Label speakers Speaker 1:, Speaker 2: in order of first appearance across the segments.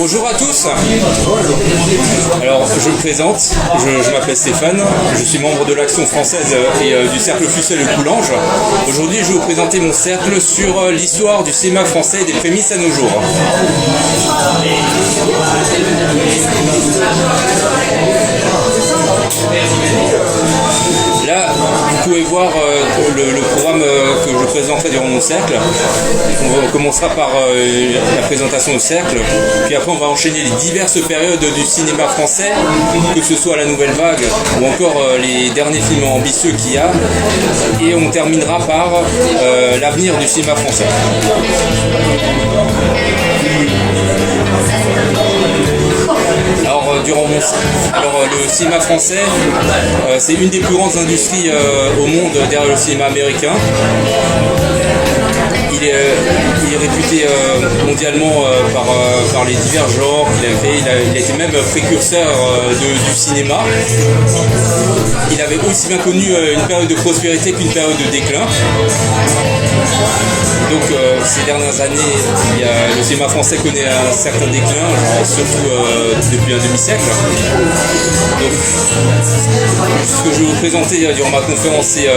Speaker 1: Bonjour à tous. Alors je me présente, je m'appelle Stéphane, je suis membre de l'Action française et du Cercle Fussel et Coulanges. Aujourd'hui je vais vous présenter mon cercle sur l'histoire du cinéma français et des prémices à nos jours. Là, vous pouvez voir le programme que je présenterai durant mon cercle. On commencera par la présentation au cercle, puis après on va enchaîner les diverses périodes du cinéma français, que ce soit la Nouvelle Vague ou encore les derniers films ambitieux qu'il y a, et on terminera par l'avenir du cinéma français. Alors, le cinéma français, c'est une des plus grandes industries au monde derrière le cinéma américain. Il est réputé mondialement par les divers genres qu'il a fait. Il a été même précurseur du cinéma. Il avait aussi bien connu une période de prospérité qu'une période de déclin. Donc ces dernières années, le cinéma français connaît un certain déclin, surtout depuis un demi-siècle. Donc ce que je vais vous présenter durant ma conférence, c'est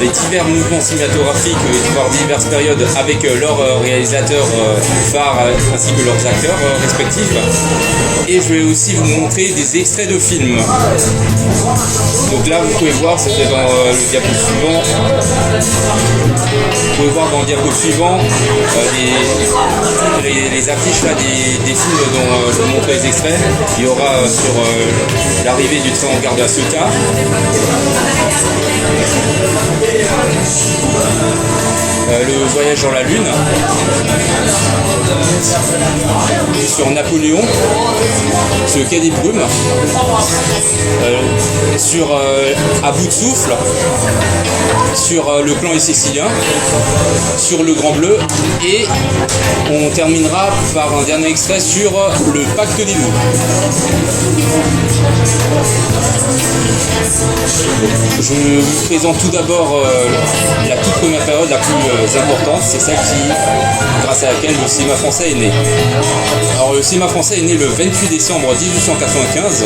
Speaker 1: les divers mouvements cinématographiques, voire diverses périodes avec leurs réalisateurs phares ainsi que leurs acteurs respectifs. Et je vais aussi vous montrer des extraits de films. Donc là vous pouvez voir, c'était dans le diapo suivant. Vous pouvez voir dans le diapo suivant les affiches là, des films dont je vous montre les extraits. Il y aura sur l'arrivée du train en gare de la Ciotat, le voyage dans la Lune, sur Napoléon, sur le Quai des Brumes, sur À bout de souffle, sur Le Clan et Sicilien, sur Le Grand Bleu, et on terminera par un dernier extrait sur Le Pacte des loups. Je vous présente tout d'abord la toute première période, la plus importante, c'est celle grâce à laquelle le cinéma français est né. Alors le cinéma français est né le 28 décembre 1895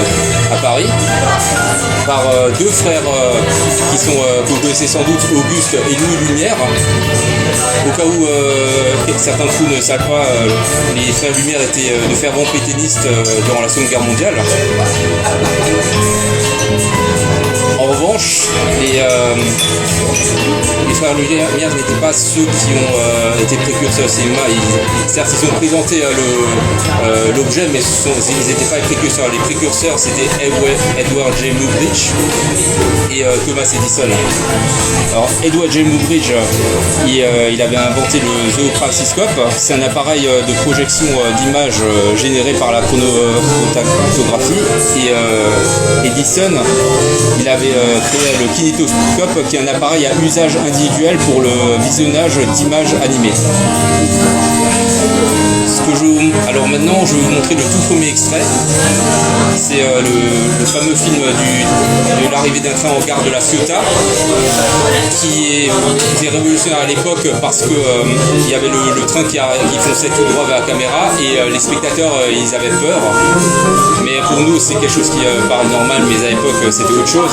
Speaker 1: à Paris par deux frères qui sont, que vous connaissez sans doute, Auguste et Louis Lumière. Au cas où certains d'entre vous ne savent pas, les frères Lumière étaient de fervents pétainistes durant la Seconde Guerre mondiale. En revanche, les frères Lumière n'étaient pas ceux qui ont été précurseurs au cinéma. Certes, ils ont présenté l'objet, mais ils n'étaient pas les précurseurs. Les précurseurs, c'était Edward J. Muybridge et Thomas Edison. Alors, Edward J. Muybridge, il avait inventé le zoopraxiscope. C'est un appareil de projection d'images généré par la chronophotographie. Et Edison, il avait créé le kinétoscope, qui est un appareil à usage individuel pour le visionnage d'images animées. Alors maintenant, je vais vous montrer le tout premier extrait. C'est le fameux film de l'arrivée d'un train en gare de la Ciotat, qui était révolutionnaire à l'époque parce que il y avait le train qui fonçait tout droit vers la caméra et les spectateurs ils avaient peur. Mais pour nous c'est quelque chose qui paraît normal, mais à l'époque c'était autre chose.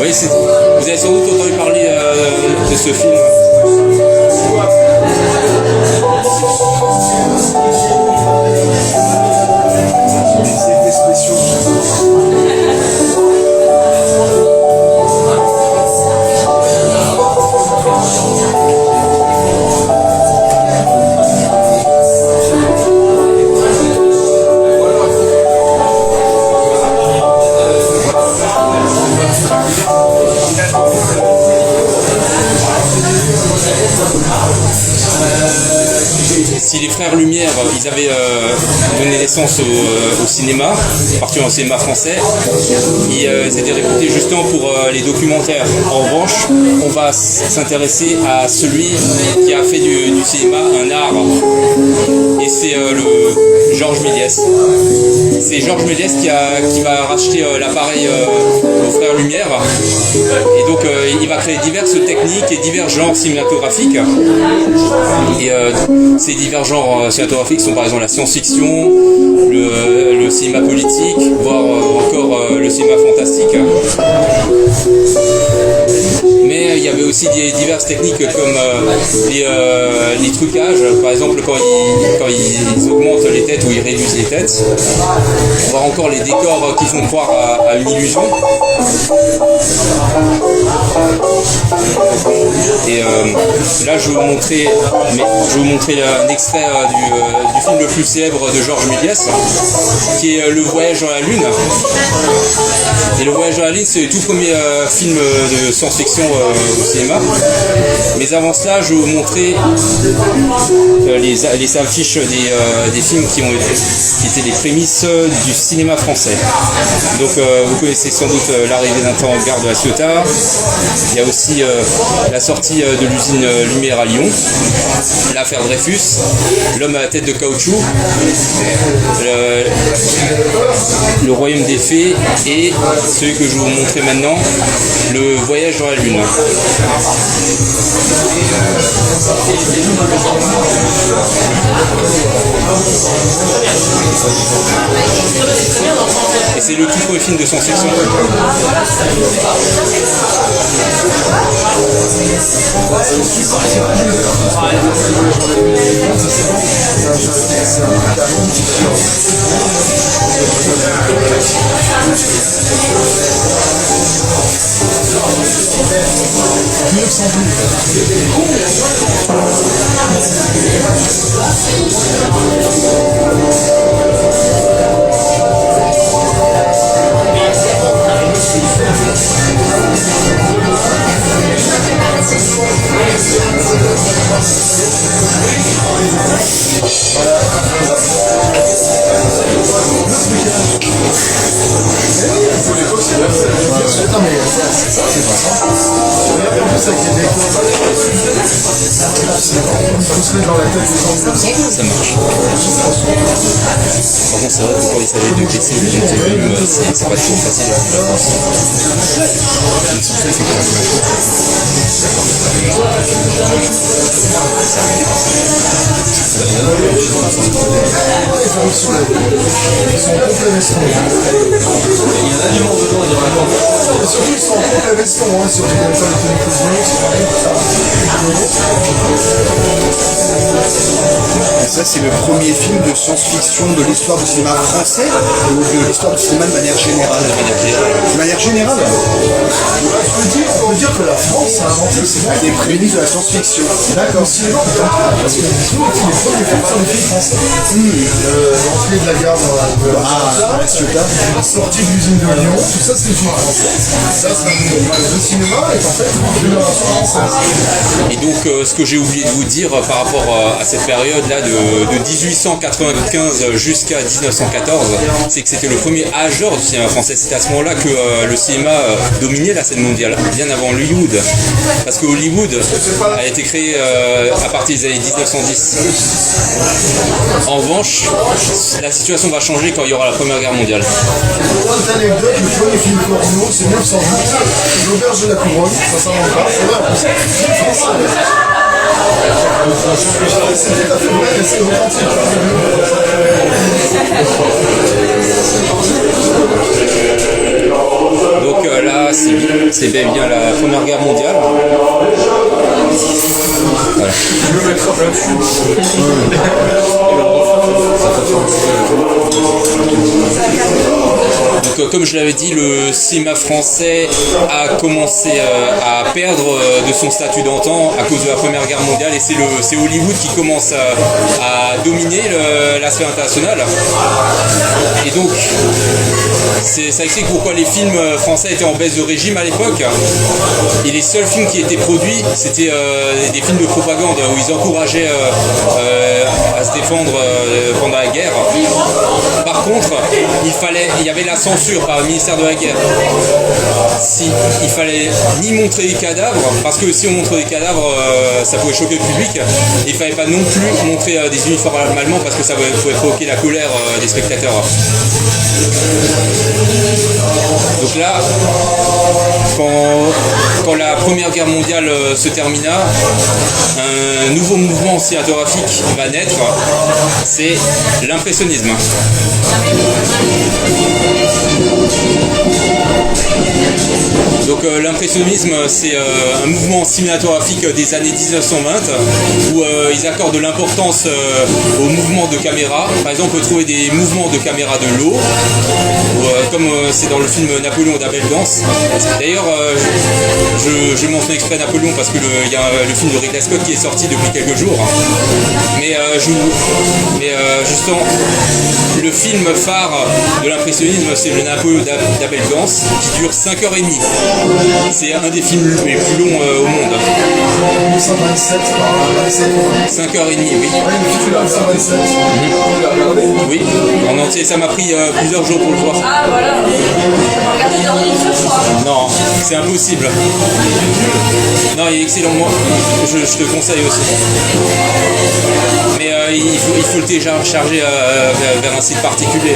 Speaker 1: Oui, vous avez sans doute entendu parler de ce film. si les frères Lumière, ils avaient donné naissance au cinéma, particulièrement au cinéma français, ils étaient réputés justement pour les documentaires. En revanche, on va s'intéresser à celui qui a fait du cinéma un art, et c'est le Georges Méliès. C'est Georges Méliès qui va racheter l'appareil aux frères Lumière, et donc il va créer diverses techniques et divers genres cinématographiques. Et ces divers genres cinématographiques sont par exemple la science-fiction, le cinéma politique, voire encore le cinéma fantastique. Mais il y avait aussi diverses techniques comme les trucages, par exemple quand ils augmentent les têtes ou ils réduisent les têtes. On voit encore les décors qui font croire à une illusion. Et là je vais vous montrer un extrait du film le plus célèbre de Georges Méliès, qui est Le Voyage dans la Lune. Et Le Voyage dans la Lune, c'est le tout premier film de science-fiction au cinéma. Mais avant cela, je vais vous montrer les affiches des films qui étaient les prémices du cinéma français. Donc vous connaissez sans doute L'arrivée d'un temps en gare de la Ciotat. Il y a aussi la sortie de l'usine Lumière à Lyon, L'affaire Dreyfus, L'homme à la tête de caoutchouc, Le royaume des fées, et celui que je vais vous montrer maintenant, Le voyage dans la Lune. Et c'est le tout premier film de science-fiction. Ça marche. Par contre, c'est vrai que quand il s'agit de baisser le volume, c'est pas toujours facile.
Speaker 2: Surtout ils sont en complet veston, surtout dans les
Speaker 3: Et ça, c'est le premier film de science-fiction de l'histoire du cinéma français ou de l'histoire du cinéma de manière générale. De manière générale.
Speaker 2: On peut dire que la France a inventé le cinéma
Speaker 3: des prémices de la science-fiction.
Speaker 2: D'accord, cinéma, parce que les premiers films sont les films français. L'entrée de la gare dans la Ciotat, sortie de l'usine de Lyon, tout ça c'est des films français. Ça, le cinéma est en fait une invention française.
Speaker 1: Et donc ce que j'ai oublié de vous dire par rapport à cette période-là de 1895 jusqu'à 1914, c'est que c'était le premier âge d'or du cinéma français. C'était à ce moment-là que le cinéma dominait la scène mondiale, bien avant Hollywood. Parce que Hollywood a été créé à partir des années 1910. En revanche, la situation va changer quand il y aura la Première Guerre mondiale.
Speaker 2: Pour une anecdote, le premier film porno, c'est 1908, L'auberge de la Couronne, ça s'invente pas, c'est vrai en plus. C'est tout à fait vrai, c'est authentique.
Speaker 1: Donc là, c'est bien la Première Guerre mondiale. Voilà.
Speaker 2: Je me mettrai là-dessus.
Speaker 1: Donc comme je l'avais dit, le cinéma français a commencé à perdre de son statut d'antan à cause de la Première Guerre mondiale, et c'est Hollywood qui commence à dominer la sphère internationale. Et donc ça explique pourquoi les films français étaient en baisse de régime à l'époque, et les seuls films qui étaient produits c'était des films de propagande où ils encourageaient à se défendre pendant la guerre. Par contre, il y avait la censure par le ministère de la guerre. Il fallait ni montrer les cadavres, parce que si on montrait les cadavres, ça pouvait choquer le public. Et il fallait pas non plus montrer des uniformes allemands, parce que ça pouvait provoquer la colère des spectateurs. Donc là, quand la Première Guerre mondiale se termina, un nouveau mouvement cinématographique va naître, c'est l'impressionnisme. Donc l'impressionnisme, c'est un mouvement cinématographique des années 1920 où ils accordent de l'importance aux mouvements de caméra. Par exemple, on peut trouver des mouvements de caméra de l'eau, comme c'est dans le film Napoléon d'Abel Gance. D'ailleurs, je mentionne exprès Napoléon parce que il y a le film de Ridley Scott qui est sorti depuis quelques jours. Mais justement, le film phare de l'impressionnisme, c'est le Napoléon d'Abel Gance, qui dure 5h30. C'est un des films les plus longs au monde. 5h30, oui. Oui, en entier. Ça m'a pris plusieurs jours pour le voir.
Speaker 4: Ah voilà. Regardez dans une seule fois.
Speaker 1: Non, c'est impossible. Non, il est excellent. Moi, je te conseille aussi. Mais il faut le télécharger vers un site particulier.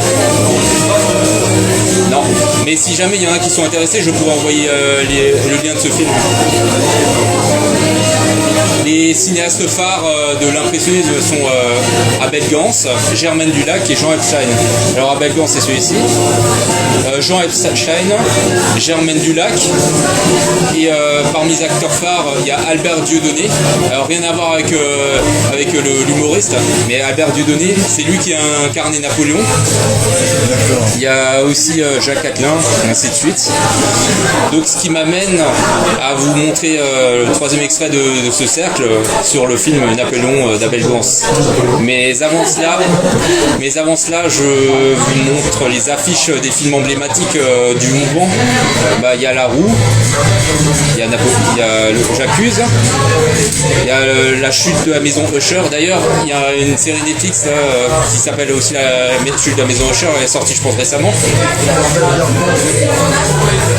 Speaker 1: Non, mais si jamais il y en a qui sont intéressés, je pourrais envoyer le lien de ce film. Les cinéastes phares de l'impressionnisme sont Abel Gance, Germaine Dulac et Jean Epstein. Alors Abel Gance, c'est celui-ci. Jean Epstein, Germaine Dulac. Et parmi les acteurs phares, il y a Albert Dieudonné. Alors rien à voir avec l'humoriste, mais Albert Dieudonné, c'est lui qui a incarné Napoléon. Il y a aussi Jacques Attelin, ainsi de suite. Donc ce qui m'amène à vous montrer le troisième extrait de ce cercle sur le film Napoléon d'Abel Gance. Mais avant cela, je vous montre les affiches des films emblématiques du mouvement. Il y a La Roue, il y a le J'accuse, il y a la chute de la maison Usher. D'ailleurs, il y a une série Netflix qui s'appelle aussi la chute de la maison Usher, elle est sortie je pense récemment.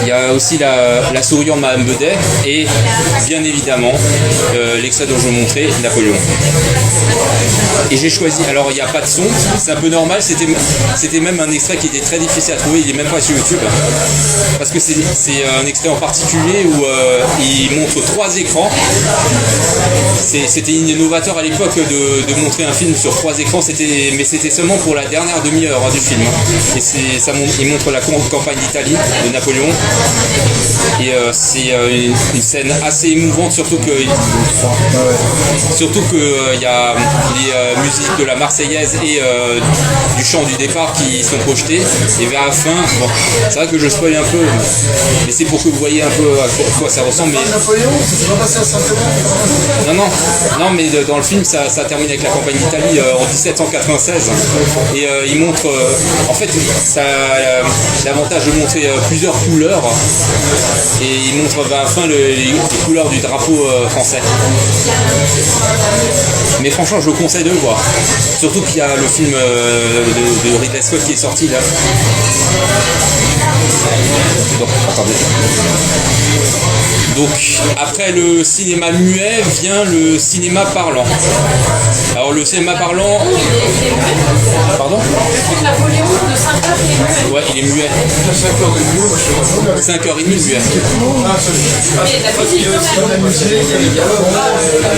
Speaker 1: Il y a aussi la souriante Madame Bedet et bien évidemment l'extrait dont je vous montrais, Napoléon. Et j'ai choisi, alors il n'y a pas de son, c'est un peu normal, c'était même un extrait qui était très difficile à trouver, il n'est même pas sur YouTube, parce que c'est un extrait en particulier où il montre 3 écrans. C'était innovateur à l'époque de montrer un film sur 3 écrans, mais c'était seulement pour la dernière demi-heure du film. Et il montre la campagne d'Italie de Napoléon. Et c'est une scène assez émouvante, surtout que il y a les musiques de la Marseillaise et du chant du départ qui sont projetées. Et vers la fin, bon, c'est vrai que je spoil un peu, mais c'est pour que vous voyez un peu à quoi ça ressemble. Mais...
Speaker 2: Napoléon, ça s'est pas passé à Saint-Clément.
Speaker 1: Non, mais dans le film, ça termine avec la campagne d'Italie en 1796. Et il montre, en fait, ça a l'avantage de montrer plusieurs couleurs. Et il montre vers la fin les couleurs du drapeau français. Mais franchement, je vous conseille de le voir. Surtout qu'il y a le film de Ridley Scott qui est sorti là. Donc, après le cinéma muet vient le cinéma parlant. Alors le cinéma parlant... Pardon ?
Speaker 4: Napoléon de 5h, il est muet.
Speaker 1: Ouais, il est muet. 5h30 muet.
Speaker 4: Mais la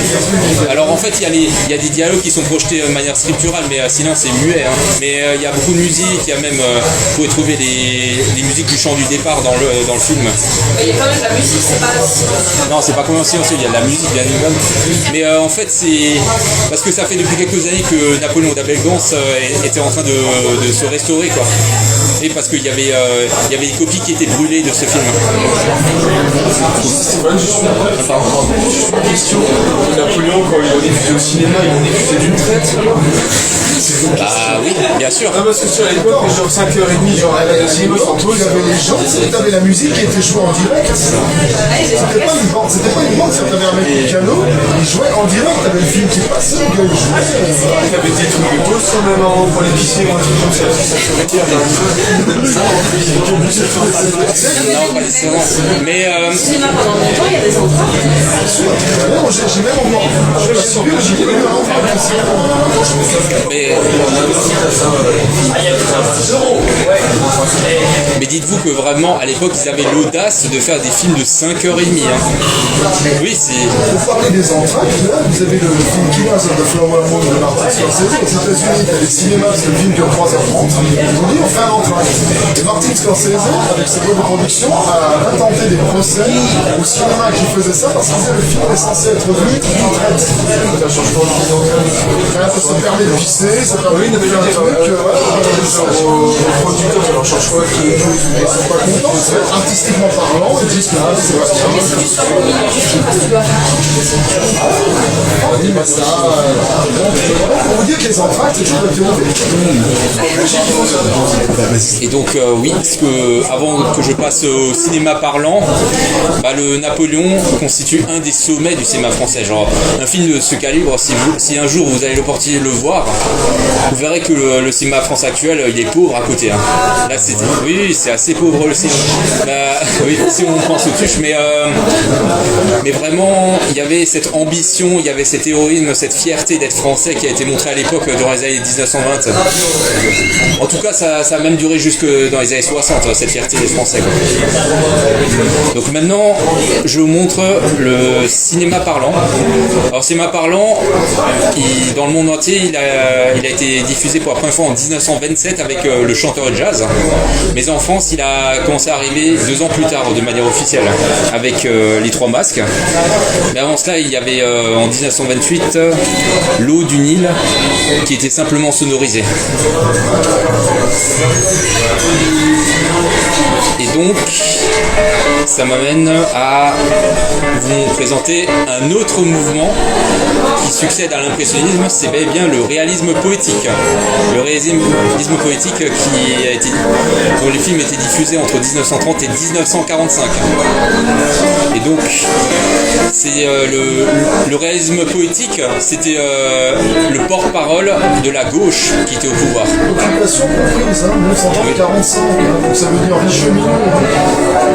Speaker 4: musique,
Speaker 1: Alors en fait, il y a des dialogues qui sont projetés de manière scripturale, mais sinon c'est muet. Hein. Mais il y a beaucoup de musique, il y a même... vous pouvez trouver les musiques du chant du départ dans le film.
Speaker 4: il y a quand même la musique, c'est pas...
Speaker 1: Non, c'est pas comme silencieux, il y a de la musique bien évidemment. Mais en fait, c'est parce que ça fait depuis quelques années que Napoléon d'Abelgance était en train de se restaurer, quoi. Et parce qu'il y avait des copies qui étaient brûlées de ce film.
Speaker 5: Question. Napoléon, quand il est diffusé au cinéma, il est diffusé d'une traite.
Speaker 1: Ah oui, bien sûr.
Speaker 5: Non, parce que sur l'époque, genre 5h30, genre à la cinéma, sans pause,
Speaker 2: Il y avait les gens, tu avais la musique qui était jouée en direct. C'était pas une bande, t'avais un mec au piano, il jouait en direct, t'avais le film qui passait, le gars il jouait.
Speaker 5: il y avait des trucs de pause quand même avant pour l'épicier ou un truc comme ça. Ça serait dire,
Speaker 1: Non, pas nécessairement. Mais
Speaker 4: Au cinéma pendant longtemps, il y a des entraves.
Speaker 2: J'ai même envie, j'ai même
Speaker 1: mais dites-vous que vraiment à l'époque ils avaient l'audace de faire des films de 5h30. Oui, c'est.
Speaker 2: Pour parler des entractes, là, vous avez le film Killers of the Flower Moon de Martin Scorsese. Aux États-Unis, t'as les cinémas, parce que le film dure 3h30. Ils ont dit, on fait un entracte. Et Martin Scorsese, avec ses boîtes de production, a intenté des procès au cinéma qui faisait ça parce que le film est censé être vu en traite. Ça change pas ça permet de pisser, ça permet de faire un truc.
Speaker 5: les producteurs, ça leur change quoi
Speaker 2: Ils sont pas contents, c'est artistiquement parlant, ils disent que c'est pas bien.
Speaker 4: Mais c'est du survie, il y a du film parce que tu dois faire un truc de ça.
Speaker 2: Oui, bah ça. On vous dit que les entractes, c'est toujours violé.
Speaker 1: Et donc oui, parce que avant que je passe au cinéma parlant, bah, le Napoléon constitue un des sommets du cinéma français. Genre un film de ce calibre, si un jour vous avez l'opportunité de le voir, vous verrez que le cinéma français actuel, il est pauvre à côté. Hein. Là, oui, c'est assez pauvre le cinéma. Bah, oui, si on pense aux touches, mais vraiment, il y avait cette ambition, il y avait cet héroïsme, cette fierté d'être français qui a été montrée à l'époque dans les années 1920. En tout cas, ça a même duré jusque dans les années 60, cette fierté des Français. Quoi. Donc maintenant, je vous montre le cinéma parlant. Alors, cinéma parlant, dans le monde entier, il a été diffusé pour la première fois en 1927 avec le chanteur de jazz. Mais en France, il a commencé à arriver 2 ans plus tard de manière officielle avec les 3 masques. Mais avant cela, il y avait en 1928 L'eau du Nil qui était simplement sonorisée. Et donc, ça m'amène à vous présenter un autre mouvement qui succède à l'impressionnisme, c'est bel et bien le réalisme poétique. Le réalisme poétique dont les films étaient diffusés entre 1930 et 1945. Et donc, c'est le réalisme poétique, c'était le porte-parole de la gauche qui était au pouvoir.
Speaker 2: Occupation comprise, 1945, donc ça veut dire riche milieu.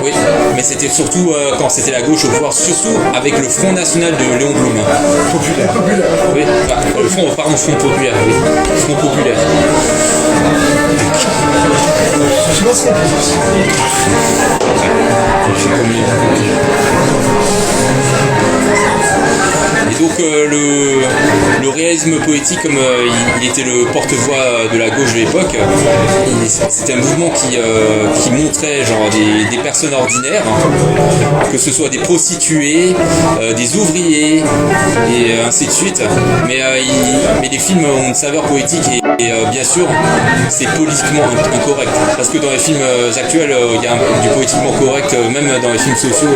Speaker 1: Oui, mais c'était surtout quand c'était la gauche au pouvoir, surtout avec le Front National de Léon Blum.
Speaker 2: Populaire.
Speaker 1: Oui, Front Populaire, oui. Front Populaire.
Speaker 2: Tu vois ce qu'on
Speaker 1: Et donc le réalisme poétique, comme il était le porte-voix de la gauche de l'époque, c'était un mouvement qui montrait genre des personnes ordinaires, que ce soit des prostituées, des ouvriers et ainsi de suite. Mais les films ont une saveur poétique et bien sûr c'est politiquement incorrect. Parce que dans les films actuels, il y a du politiquement correct, même dans les films sociaux.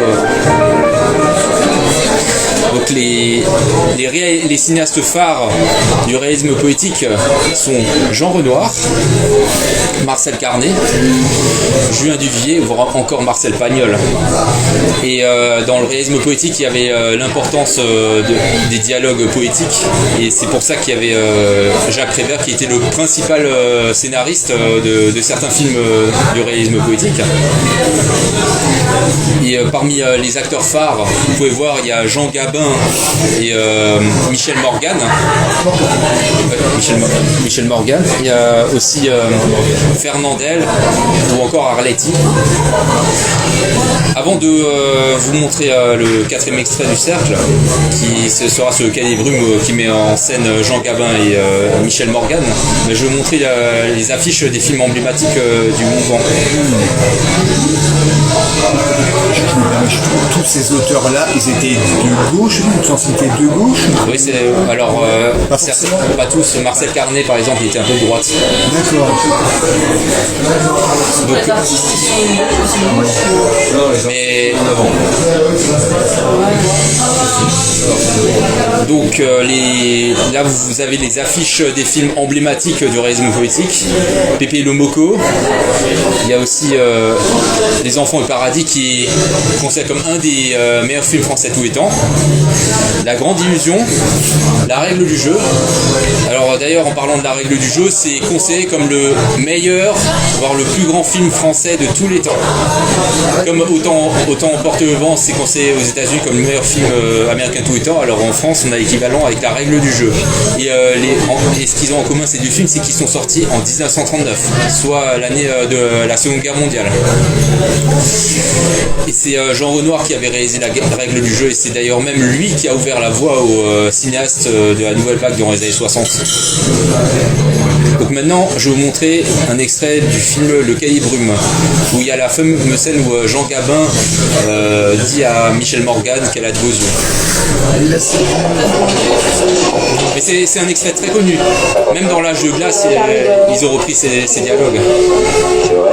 Speaker 1: Donc les cinéastes phares du réalisme poétique sont Jean Renoir, Marcel Carné, Julien Duvivier, voire encore Marcel Pagnol. Et dans le réalisme poétique, il y avait l'importance des dialogues poétiques. Et c'est pour ça qu'il y avait Jacques Prévert qui était le principal scénariste de certains films du réalisme poétique. Et parmi les acteurs phares, vous pouvez voir, il y a Jean Gabin et Michel Morgan. Michel Morgan. Il y a aussi Fernandel ou encore Arletty. Avant de vous montrer le 4e extrait du Cercle, qui sera ce Cahier des Brumes qui met en scène Jean Gabin et Michel Morgan, je vais vous montrer les affiches des films emblématiques du mouvement.
Speaker 3: je trouve tous ces auteurs-là, ils étaient de gauche, une sensibilité de gauche.
Speaker 1: Oui, c'est alors certes, pas tous. Marcel Carnet, par exemple, il était un peu de droite.
Speaker 3: D'accord.
Speaker 1: Mais donc là vous avez les affiches des films emblématiques du réalisme politique. Pépé le Moko. Il y a aussi Les Enfants au Paradis qui est considéré comme un des meilleurs films français de tous les temps. La Grande Illusion, La Règle du jeu. Alors d'ailleurs en parlant de La Règle du jeu, c'est considéré comme le meilleur, voire le plus grand film français de tous les temps. Comme autant Porte le vent, c'est considéré aux États-Unis comme le meilleur film américain de tous les temps. Alors en France, on a l'équivalent avec La Règle du jeu. Et ce qu'ils ont en commun ces deux films, c'est qu'ils sont sortis en 1939, soit l'année de la Seconde Guerre mondiale. Et c'est Jean Renoir qui avait réalisé La Règle du jeu, et c'est d'ailleurs même lui qui a ouvert la voie aux cinéastes de la Nouvelle Vague durant les années 60. Donc maintenant, je vais vous montrer un extrait du film Le Cahier Brume, où il y a la fameuse scène où Jean Gabin dit à Michel Morgan qu'elle a de beaux yeux. Mais c'est un extrait très connu. Même dans L'Âge de glace, ils ont repris ces dialogues.
Speaker 6: C'est vrai.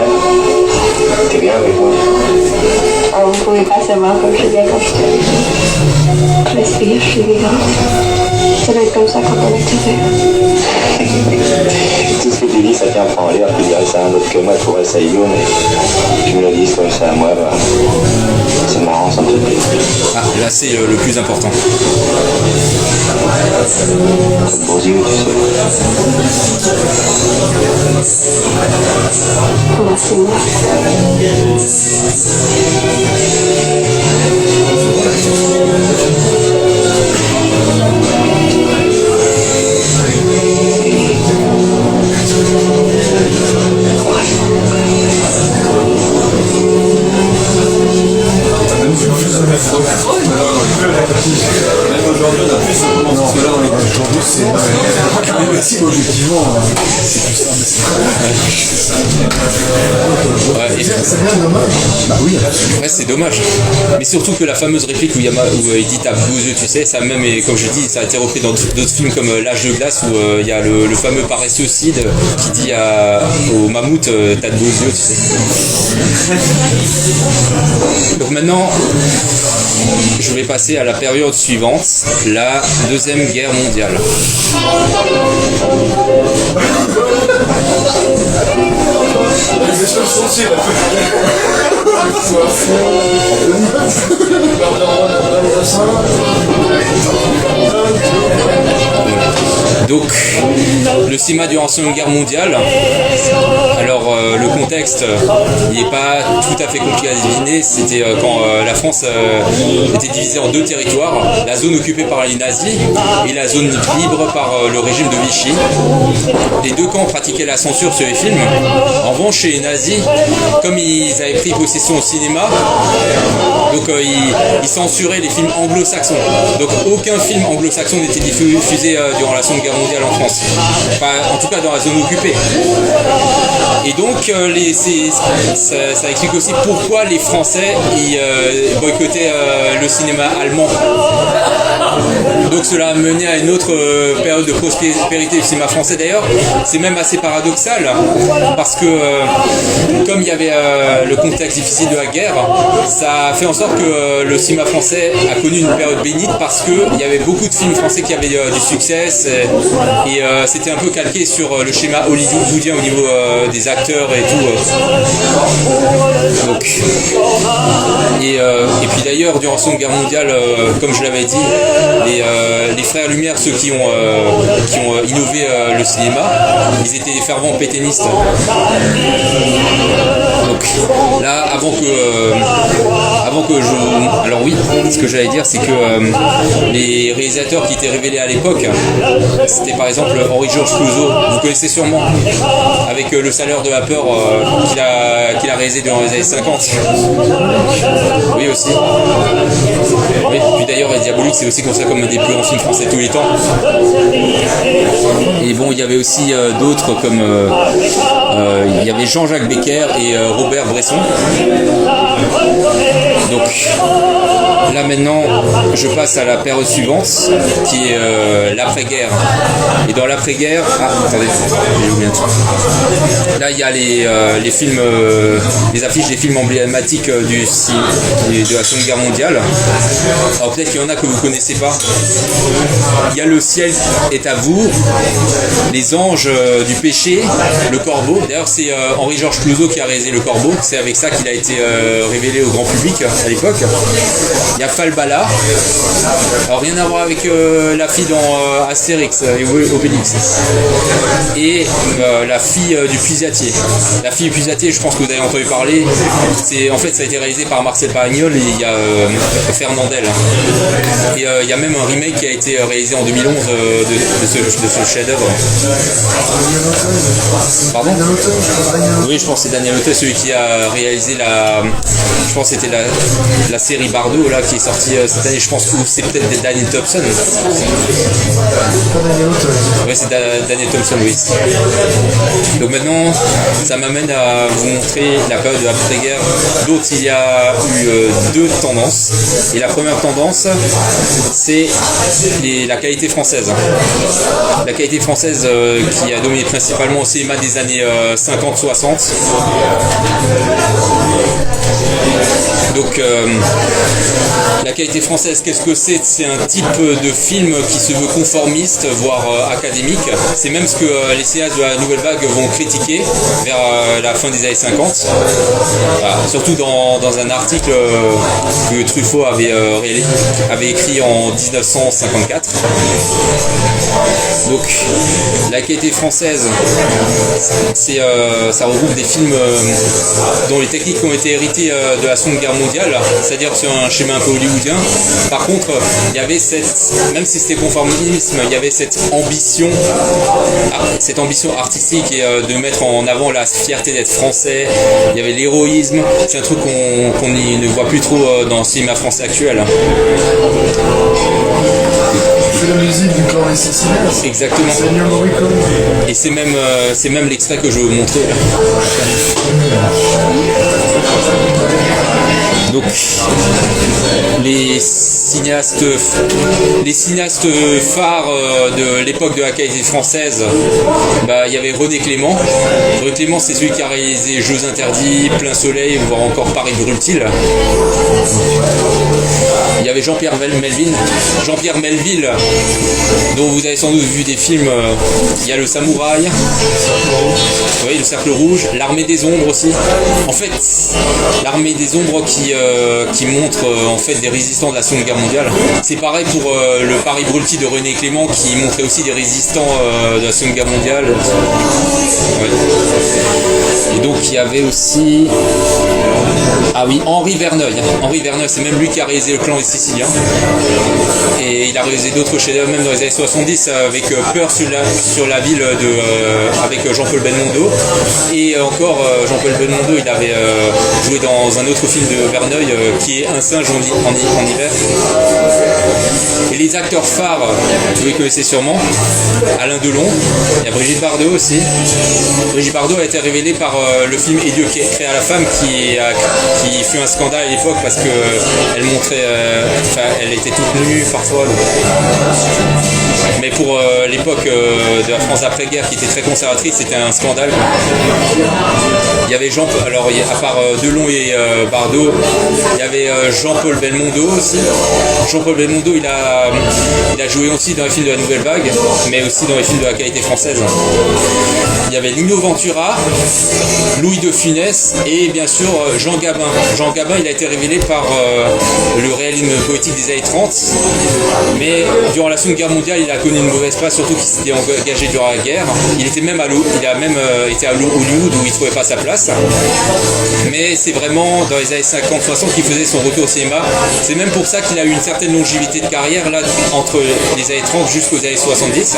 Speaker 6: T'es bien avec moi.
Speaker 4: Ah, vous pouvez pas savoir comme je suis bien quand je te respire, je suis vivante. Ça doit être comme ça quand on est heureux.
Speaker 6: Tout ce que tu dis, ça tient pas en l'air. Tu dirais ça à un autre que moi, tu trouverais ça idiot, mais tu me le dis comme ça à moi, bah, c'est marrant, ça me fait plaisir.
Speaker 1: Ah, là c'est le plus important.
Speaker 6: C'est de beaux yeux, tu sais.
Speaker 4: Merci, moi.
Speaker 5: Même aujourd'hui, on a plus ce moment que là dans les
Speaker 2: Aujourd'hui, c'est objectivement, c'est plus simple. C'est bien dommage. Bah oui,
Speaker 1: Ouais, c'est dommage. Mais surtout que la fameuse réplique où il dit t'as beaux yeux, tu sais, ça même, et comme je dis, ça a été repris dans d'autres films comme L'Âge de glace, où il y a le fameux paresseux Cid qui dit au mammouth t'as de beaux yeux, tu sais. Donc maintenant, je vais passer à la période suivante, la Deuxième Guerre mondiale.
Speaker 5: Les choses sont sensibles.
Speaker 1: Donc, le cinéma durant la Seconde Guerre mondiale, alors le contexte, il n'est pas tout à fait compliqué à deviner. C'était quand la France était divisée en deux territoires, la zone occupée par les nazis et la zone libre par le régime de Vichy. Les deux camps pratiquaient la censure sur les films. En revanche, chez les nazis, comme ils avaient pris possession au cinéma, donc ils censuraient les films anglo-saxons. Donc aucun film anglo-saxon n'était diffusé durant la Seconde Guerre mondiale en France. Enfin, en tout cas dans la zone occupée. Et donc ça explique aussi pourquoi les Français boycottaient le cinéma allemand. Donc cela a mené à une autre période de prospérité du cinéma français. D'ailleurs, c'est même assez paradoxal parce que comme il y avait le contexte difficile de la guerre, ça a fait en sorte que le cinéma français a connu une période bénite parce qu'il y avait beaucoup de films français qui avaient du succès et c'était un peu calqué sur le schéma hollywoodien au niveau des acteurs et tout. Donc, et puis d'ailleurs, durant la Seconde Guerre mondiale, comme je l'avais dit, les frères Lumière, ceux qui ont innové le cinéma, ils étaient des fervents pétainistes. Donc là, avant que je... Alors oui, ce que j'allais dire, c'est que les réalisateurs qui étaient révélés à l'époque, c'était par exemple Henri-Georges Clouzot, vous connaissez sûrement, avec Le Salaire de la peur qu'il a réalisé durant les années 50. Oui aussi. Oui, puis d'ailleurs, Les Diaboliques, c'est aussi considéré comme un des plus grands films français de tous les temps. Et bon, il y avait aussi d'autres comme il y avait Jean-Jacques Becker et Robert Bresson. Donc là maintenant, je passe à la période suivante, qui est l'après-guerre. Et dans l'après-guerre, attendez, j'ai oublié un truc. Là, il y a les films, les affiches des films emblématiques de la Seconde Guerre mondiale. Alors peut-être qu'il y en a que vous connaissez pas. Il y a Le ciel est à vous, Les anges du péché, Le corbeau. D'ailleurs, c'est Henri-Georges Clouzot qui a réalisé Le corbeau. C'est avec ça qu'il a été révélé au grand public à l'époque. Il y a Falbala. Alors rien à voir avec la fille dans Astérix et Obélix. Et la fille du puisatier. La fille du puisatier, je pense que vous avez entendu parler. En fait, ça a été réalisé par Marcel Pagnol et il y a Fernandel. Et il y a même un remake qui a été réalisé en 2011 de ce chef-d'œuvre. Pardon ? Oui, je pense que c'est Daniel Auteuil, celui qui a réalisé je pense que c'était la série Bardot là, qui est sortie cette année. Je pense que c'est peut-être Daniel Thompson. Oui, c'est Daniel Thompson, oui. Donc maintenant, ça m'amène à vous montrer la période de l'après-guerre. D'autres, il y a eu deux tendances. Et la première tendance, c'est la qualité française. La qualité française qui a dominé principalement au cinéma des années 50-60. Donc la qualité française, qu'est-ce que c'est ? C'est un type de film qui se veut conformiste, voire académique. C'est même ce que les cinéastes de la Nouvelle Vague vont critiquer vers la fin des années 50. Voilà. Surtout dans un article que Truffaut avait écrit en 1954. Donc la qualité française, ça regroupe des films dont les techniques ont été héritées de la Seconde Guerre mondiale, c'est-à-dire sur un schéma un peu hollywoodien. Par contre, il y avait même si c'était conformisme, il y avait cette ambition artistique et de mettre en avant la fierté d'être français. Il y avait l'héroïsme. C'est un truc qu'on ne voit plus trop dans le cinéma français actuel.
Speaker 2: C'est la musique du clan des Siciliens.
Speaker 1: Exactement. Et c'est même l'extrait que je veux vous montrer. Donc les cinéastes phares de l'époque de la qualité française, il y avait René Clément. René Clément, c'est celui qui a réalisé Jeux interdits, Plein soleil, voire encore Paris brûle-t-il. Il y avait Jean-Pierre Melville, dont vous avez sans doute vu des films. Il y a Le Samouraï, oui, Le Cercle Rouge, L'Armée des Ombres aussi. En fait, L'Armée des Ombres qui montre en fait des résistants de la Seconde Guerre mondiale. C'est pareil pour le Paris brûle-t-il de René Clément, qui montrait aussi des résistants de la Seconde Guerre mondiale. Ouais. Et donc il y avait aussi Henri Verneuil. Henri Verneuil, c'est même lui qui a réalisé Le Clan des Siciliens. Et il a réalisé d'autres chefs-d'œuvre même dans les années 70 avec Peur sur la ville avec Jean-Paul Belmondo. Et encore Jean-Paul Belmondo, il avait joué dans un autre film de Verneuil qui est Un singe en hiver. Et les acteurs phares, vous les connaissez sûrement. Alain Delon, il y a Brigitte Bardot aussi. Brigitte Bardot a été révélée par le film Et Dieu créa la femme qui fut un scandale à l'époque parce que elle montrait, elle était toute nue parfois. Mais pour l'époque de la France après-guerre qui était très conservatrice, c'était un scandale. Il y avait à part Delon et Bardot, il y avait Jean-Paul Belmondo aussi. Jean-Paul Belmondo, il a joué aussi dans les films de la Nouvelle Vague, mais aussi dans les films de la qualité française. Il y avait Lino Ventura, Louis de Funès et bien sûr Jean Gabin. Jean Gabin, il a été révélé par le réalisme poétique des années 30, mais durant la Seconde Guerre mondiale, il a connu une mauvaise passe, surtout qu'il s'était engagé durant la guerre. Il a même été à Hollywood où il ne trouvait pas sa place. Mais c'est vraiment dans les années 50-60 qu'il faisait son retour au cinéma. C'est même pour ça qu'il a eu une certaine longévité de carrière là, entre les années 30 jusqu'aux années 70.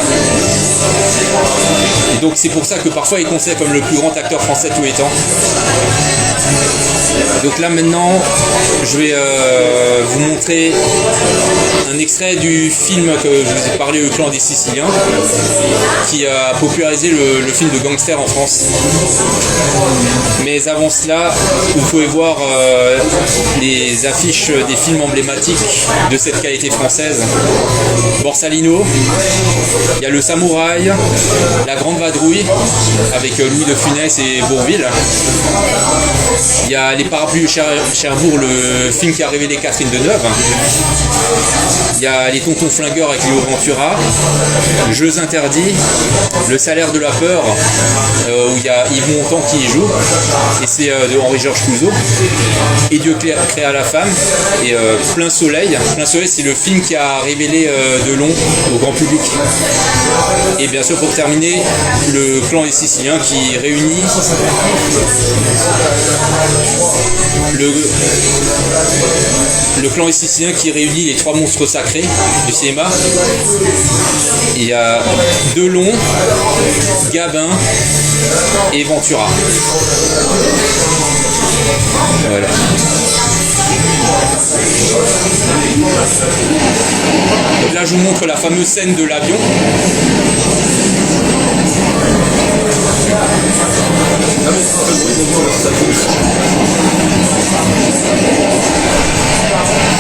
Speaker 1: Et donc c'est pour ça que parfois il est considéré comme le plus grand acteur français de tous les temps. Donc là maintenant, je vais vous montrer un extrait du film que je vous ai parlé, Le Clan des Siciliens, qui a popularisé le film de gangster en France. Mais avant cela, vous pouvez voir les affiches des films emblématiques de cette qualité française. Borsalino, il y a Le Samouraï, La Grande Vadrouille avec Louis de Funès et Bourvil. Il y a Les Parapluies de Cherbourg, le film qui a révélé Catherine Deneuve. Il y a Les Tontons Flingueurs avec Léo Ventura, Jeux interdits, Le Salaire de la peur, où il y a Yves Montand qui y joue, et c'est de Henri-Georges Clouzot. Et Dieu créa la femme, et Plein Soleil. Plein Soleil, c'est le film qui a révélé Delon au grand public. Et bien sûr, pour terminer, Le Clan des Siciliens qui réunit le Clan des Siciliens qui réunit les trois monstres sacrés du cinéma. Il y a Delon, Gabin et Ventura. Voilà. Donc là, je vous montre la fameuse scène de l'avion.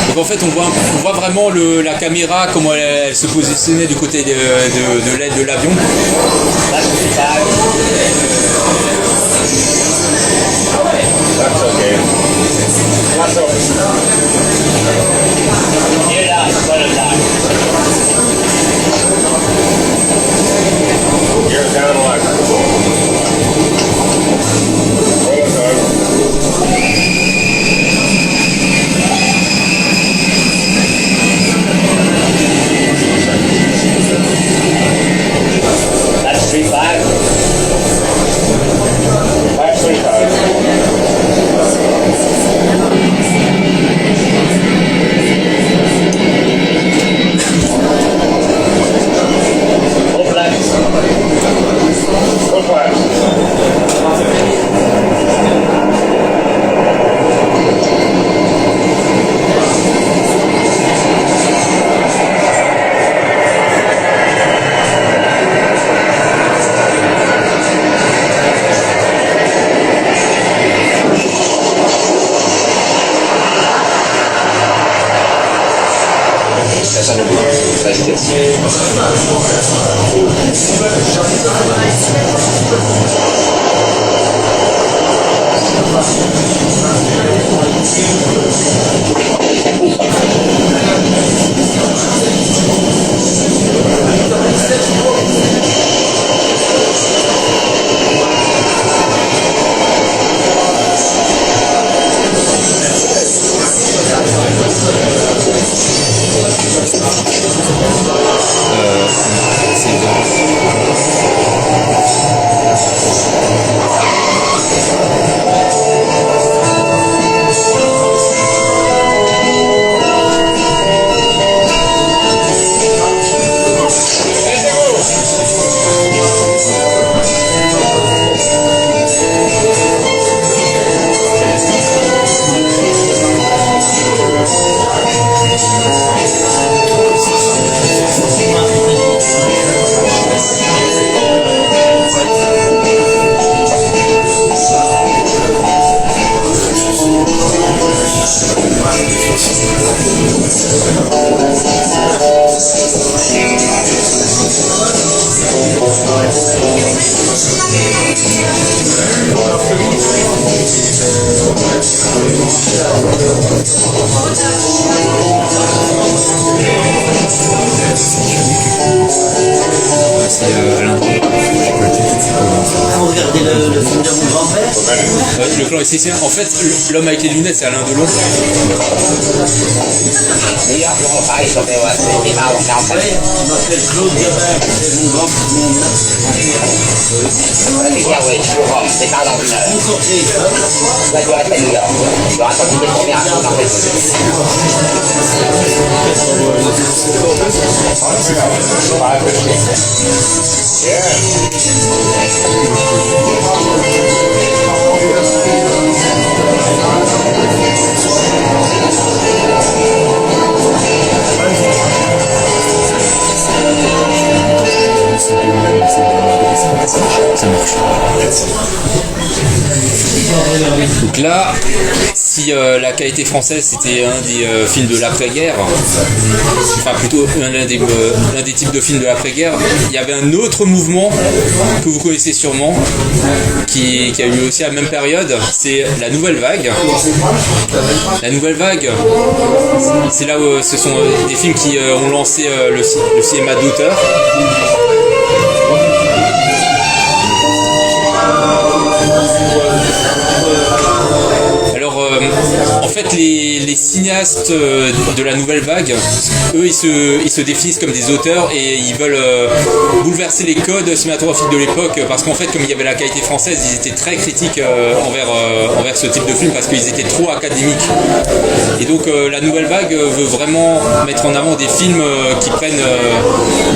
Speaker 1: Donc en fait, on voit vraiment la caméra, comment elle se positionnait du côté de l'aile de l'avion.
Speaker 6: That's 3-5. That's 3-5.
Speaker 1: Le Clan des Siciliens. En fait, l'homme avec les lunettes, c'est Alain Delon.
Speaker 7: Je m'appelle Claude Gabin, c'est mon grand
Speaker 2: C'est
Speaker 3: Ça marche.
Speaker 1: Donc là, si La Qualité française c'était un des films de l'après-guerre, enfin plutôt l'un des types de films de l'après-guerre, il y avait un autre mouvement que vous connaissez sûrement, qui a eu lieu aussi à la même période, c'est la Nouvelle Vague. La Nouvelle Vague, c'est là où ce sont des films qui ont lancé le cinéma d'auteur. Alors, en fait, les cinéastes de la Nouvelle Vague, eux, ils se définissent comme des auteurs et ils veulent bouleverser les codes cinématographiques de l'époque parce qu'en fait, comme il y avait La Qualité française, ils étaient très critiques envers ce type de film parce qu'ils étaient trop académiques. Et donc, la Nouvelle Vague veut vraiment mettre en avant des films qui prennent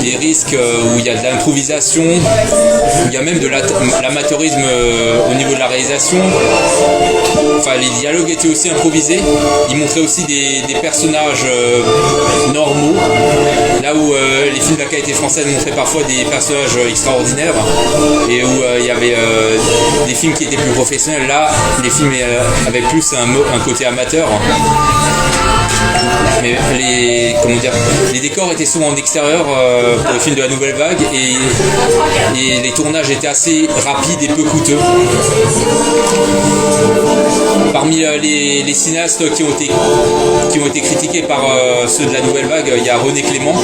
Speaker 1: des risques où il y a de l'improvisation, où il y a même de l'amateurisme au niveau de la réalisation. Enfin, les dialogues étaient aussi improvisés. Ils montraient aussi des personnages normaux, là où les films de La Qualité française montraient parfois des personnages extraordinaires et où il y avait des films qui étaient plus professionnels. Là, les films avaient plus un côté amateur. Mais les décors étaient souvent en extérieur pour les films de la Nouvelle Vague et les tournages étaient assez rapides et peu coûteux. Parmi les cinéastes qui ont été critiqués par ceux de la Nouvelle Vague, il y a René Clément.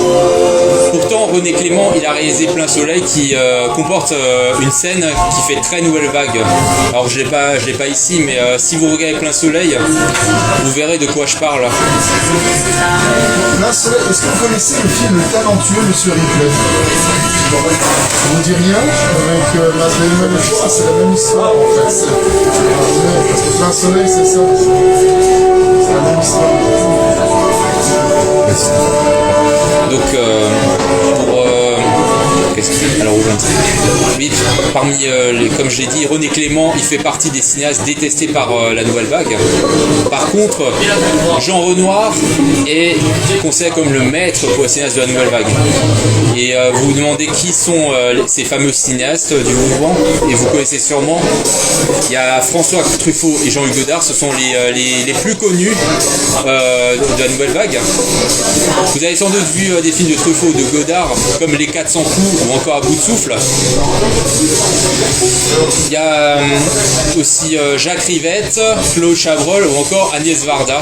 Speaker 1: Pourtant, René Clément, il a réalisé Plein Soleil qui comporte une scène qui fait très Nouvelle Vague. Alors, je l'ai pas ici, mais si vous regardez Plein Soleil, vous verrez de quoi je parle.
Speaker 2: Plein Soleil, est-ce que vous connaissez le film Le Talentueux Monsieur Ripley? Ça vous dit rien? Avec Matt Damon et tout ça, c'est la même histoire en fait. Parce que Plein Soleil, c'est ça. C'est la même histoire.
Speaker 1: Donc, alors oui, parmi comme je l'ai dit, René Clément, il fait partie des cinéastes détestés par la Nouvelle Vague. Par contre, Jean Renoir est considéré comme le maître pour les cinéastes de la Nouvelle Vague. Et vous vous demandez qui sont ces fameux cinéastes du mouvement, et vous connaissez sûrement. Il y a François Truffaut et Jean-Luc Godard, ce sont les plus connus de la Nouvelle Vague. Vous avez sans doute vu des films de Truffaut ou de Godard, comme Les 400 coups ou encore À bout de souffle. Il y a aussi Jacques Rivette, Claude Chabrol ou encore Agnès Varda.